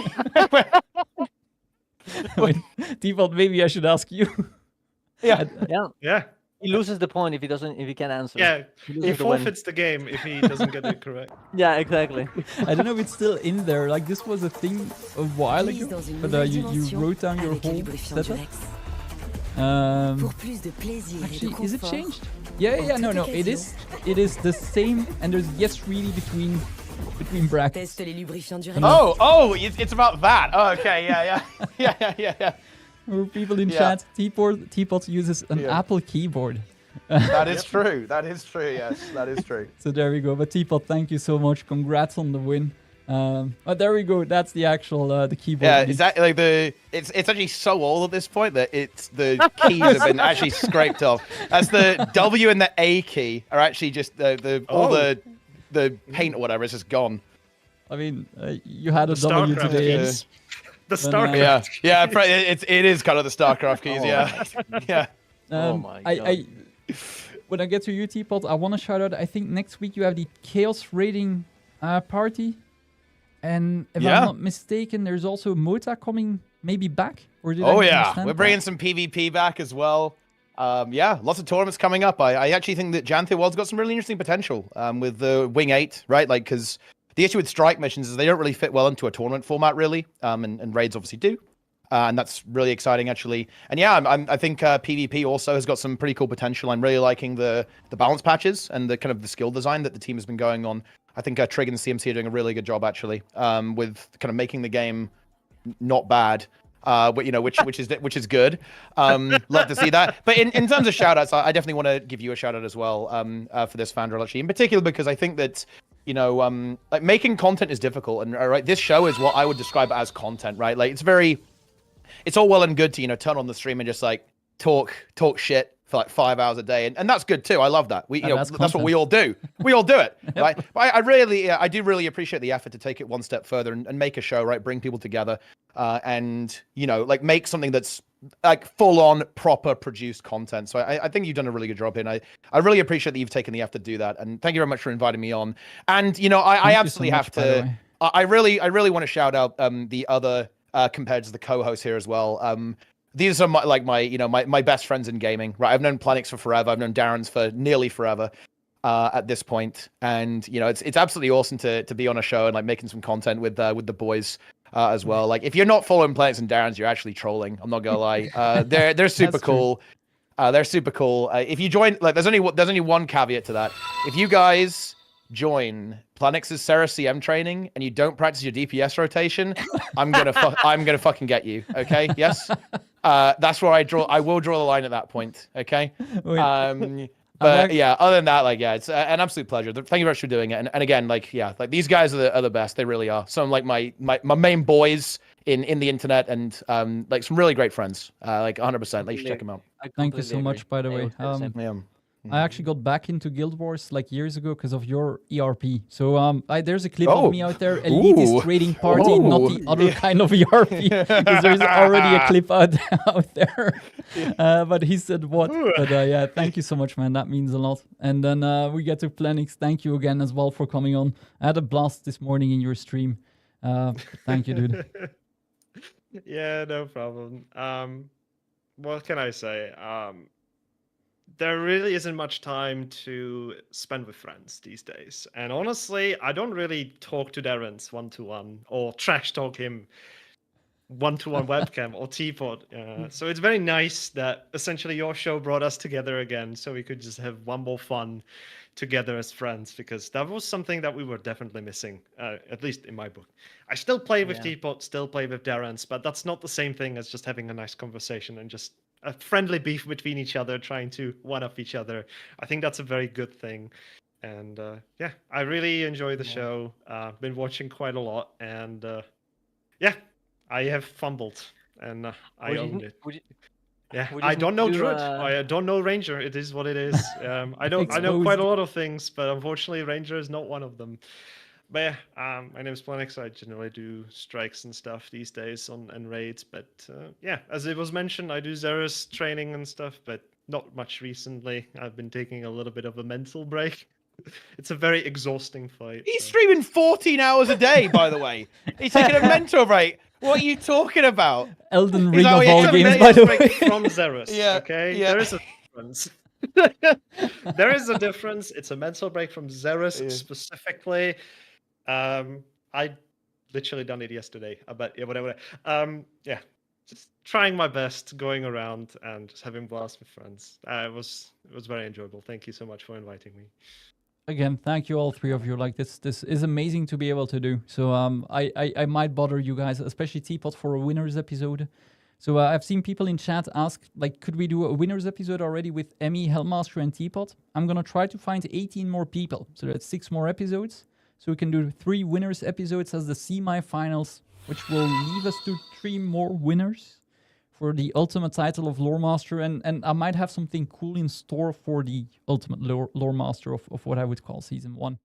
wait, Teapot, maybe I should ask you. Yeah. Yeah. He loses the point if he can't answer. Yeah. He He loses the win. forfeits the game if he doesn't get it correct. Yeah, exactly. I don't know if it's still in there. Like this was a thing a while Mise ago, dans une but nouvelle you dimension wrote down your avec le whole lubrifiant du setup. Rex. Um, Pour plus de plaisir et de actually, confort. is it changed? Yeah, en yeah, no, toute no. occasion. It is the same, and there's yes really between brackets. Teste les lubrifiants du Rex. Oh, it's about that. Oh, okay, yeah. For people in Yeah. chat, Teapot uses an Yeah. Apple keyboard. That is true. That is true. Yes, that is true. So there we go. But Teapot, thank you so much. Congrats on the win. But there we go. That's the actual the keyboard. Yeah, leak. is that like it's actually so old at this point that it's the keys have been actually scraped off. As the W and the A key are actually just all the paint or whatever is just gone. I mean, you had a The W StarCraft today. keys. The But, StarCraft. Yeah, it is kind of the StarCraft keys. Oh. Yeah, yeah. Oh my I when I get to you, Teapot, I want to shout out. I think next week you have the Chaos Raiding party, and if Yeah. I'm not mistaken, there's also Mota coming maybe back. Or did I Oh yeah, misunderstand we're that? bringing some PvP back as well. Yeah, lots of tournaments coming up. I actually think that Janthe World's got some really interesting potential with the Wing 8, right? Like, because the issue with strike missions is they don't really fit well into a tournament format, really. And raids obviously do. And that's really exciting, actually. And yeah, I think PvP also has got some pretty cool potential. I'm really liking the balance patches and the kind of the skill design that the team has been going on. I think Trig and CMC are doing a really good job, actually, with kind of making the game not bad. But which is good. Love to see that. But in terms of shout outs, I definitely want to give you a shout out as well for this Fandral, actually, in particular because I think that like making content is difficult, and right, this show is what I would describe as content, right? Like it's all well and good to turn on the stream and just like talk shit for like 5 hours a day, and that's good too. I love that. That's what we all do. We all do it, right? But I do really appreciate the effort to take it one step further and make a show, right? Bring people together, and like make something that's like full on proper produced content. So I think you've done a really good job here. And I really appreciate that you've taken the effort to do that. And thank you very much for inviting me on. And I absolutely have to. I really want to shout out the other compared to the co-hosts here as well. These are my best friends in gaming, right? I've known Planix for forever. I've known Darren's for nearly forever at this point. And it's absolutely awesome to be on a show and like making some content with the boys as well. Like if you're not following Planix and Darren's, you're actually trolling. I'm not gonna lie. They're super cool. They're super cool. If you join, like there's only one caveat to that. If you guys join Planix's Sarah CM training and you don't practice your DPS rotation, I'm gonna fucking get you. Okay? Yes. That's where I will draw the line at that point. Okay. But yeah, other than that, like it's an absolute pleasure. Thank you very much for doing it. And again, like these guys are the best. They really are. Some like my main boys in the internet, and like some really great friends. Like 100%. Like you should check them out. Thank you so much, by the way. I actually got back into Guild Wars like years ago because of your ERP. So there's a clip of me out there, elitist trading party, not the other kind of ERP, because there's already a clip out there. But he said what? But yeah, thank you so much, man. That means a lot. And then we get to Plenix. Thank you again as well for coming on. I had a blast this morning in your stream. Thank you, dude. Yeah, no problem. What can I say? There really isn't much time to spend with friends these days. And honestly, I don't really talk to Darren's one-to-one or trash talk him one-to-one webcam or teapot. So it's very nice that essentially your show brought us together again, so we could just have one more fun together as friends, because that was something that we were definitely missing, at least in my book. I still play with teapot, still play with Darren's, but that's not the same thing as just having a nice conversation and just a friendly beef between each other, trying to one-up each other. I think that's a very good thing. And yeah, I really enjoy the show. Been watching quite a lot, and yeah, I have fumbled, and I owned it. Yeah, I don't know Druid. I don't know Ranger. It is what it is. I know quite a lot of things, but unfortunately, Ranger is not one of them. But yeah, my name is Planix. I generally do strikes and stuff these days and raids. But yeah, as it was mentioned, I do Xeris training and stuff, but not much recently. I've been taking a little bit of a mental break. It's a very exhausting fight. He's streaming 14 hours a day, by the way. He's taking a mental break. What are you talking about? Elden Ring like, of yeah, all it's a games, mental by the break way. from Xeris. Yeah, Okay, yeah. there is a difference. There is a difference. It's a mental break from Xeris specifically. I literally done it yesterday. But yeah, whatever. Yeah, just trying my best, going around and just having blast with friends. It was very enjoyable. Thank you so much for inviting me. Again, thank you all three of you. Like this is amazing to be able to do. So I might bother you guys, especially Teapot, for a winners episode. So I've seen people in chat ask, like, could we do a winners episode already with Emmy, Hellmaster, and Teapot? I'm gonna try to find 18 more people, so that's 6 more episodes. So we can do 3 winners episodes as the semi-finals, which will leave us to 3 more winners for the ultimate title of Loremaster, and I might have something cool in store for the ultimate Loremaster of what I would call Season 1.